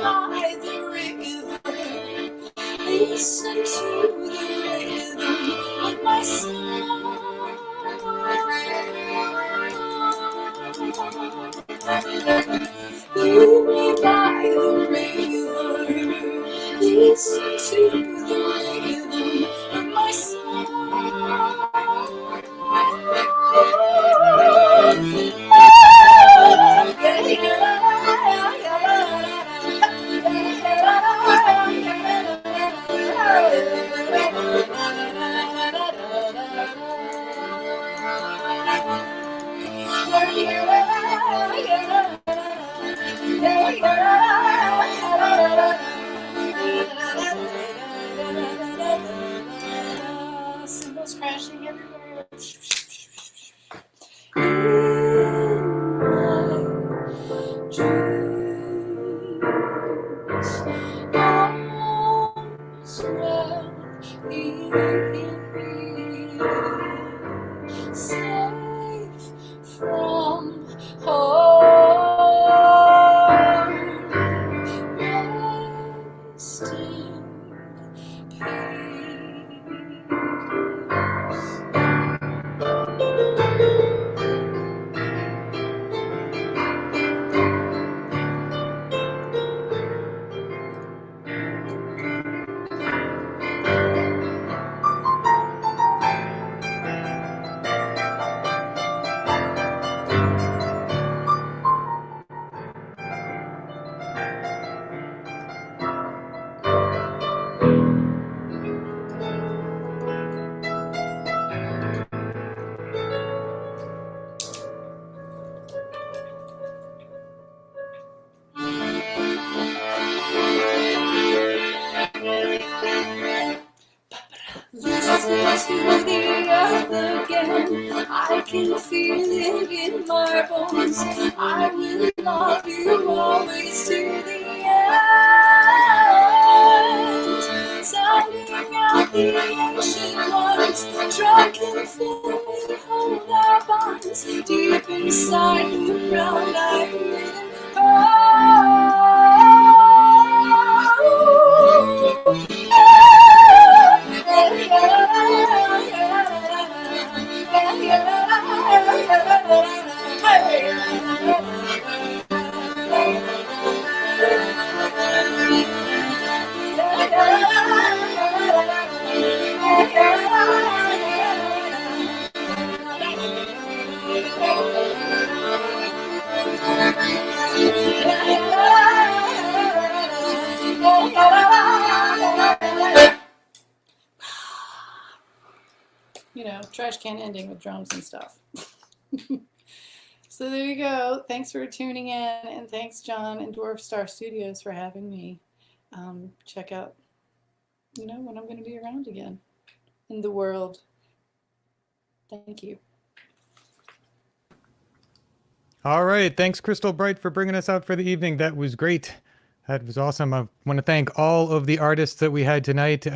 By the river, listen to the rhythm of my song. Lead me by the river, listen to the rhythm of my song. Cymbals crashing everywhere. Safe from harm, rest in to the earth again. I can feel it in my bones. I will love you always to the end. Sound ocean waters, drunk and thin, we hold our bonds deep inside the ground. I hear them You know, trash can ending with drums and stuff. So there you go. Thanks for tuning in, and thanks John and Dwarf Star Studios for having me. Check out, you know, when I'm going to be around again in the world. Thank you. All right. Thanks, Crystal Bright, for bringing us out for the evening. That was great. That was awesome. I want to thank all of the artists that we had tonight. We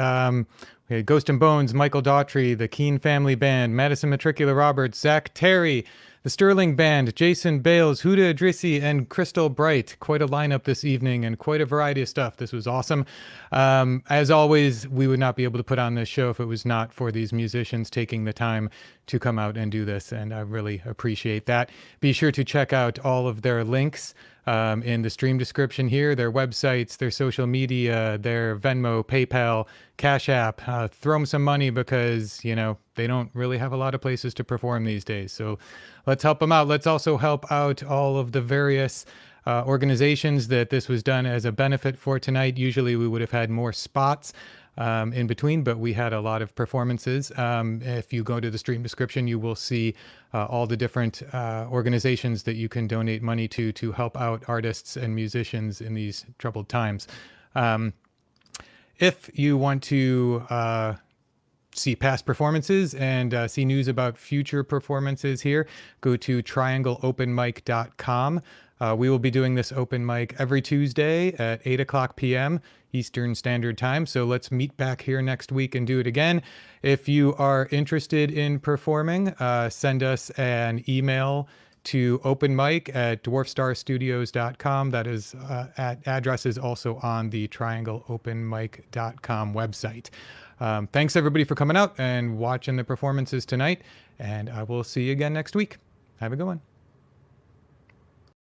had Ghost and Bones, Michael Daughtry, the Keane Family Band, Madison Metricula Roberts, Zach Terry, the Sterling Band, Jason Bales, Houda, Idrissi, and Crystal Bright. Quite a lineup this evening and quite a variety of stuff. This was awesome. As always, we would not be able to put on this show if it was not for these musicians taking the time to come out and do this, and I really appreciate that. Be sure to check out all of their links in the stream description here, their websites, their social media, their Venmo, PayPal, Cash App. Throw them some money because, you know, they don't really have a lot of places to perform these days. So let's help them out. Let's also help out all of the various organizations that this was done as a benefit for tonight. Usually we would have had more spots in between, but we had a lot of performances. If you go to the stream description, you will see all the different organizations that you can donate money to help out artists and musicians in these troubled times. If you want to see past performances and see news about future performances here, go to triangleopenmic.com. We will be doing this open mic every Tuesday at 8 o'clock p.m. Eastern Standard Time. So let's meet back here next week and do it again. If you are interested in performing, send us an email to openmic@dwarfstarstudios.com. That is address is also on the triangleopenmic.com website. Thanks everybody for coming out and watching the performances tonight, and I will see you again next week. Have a good one.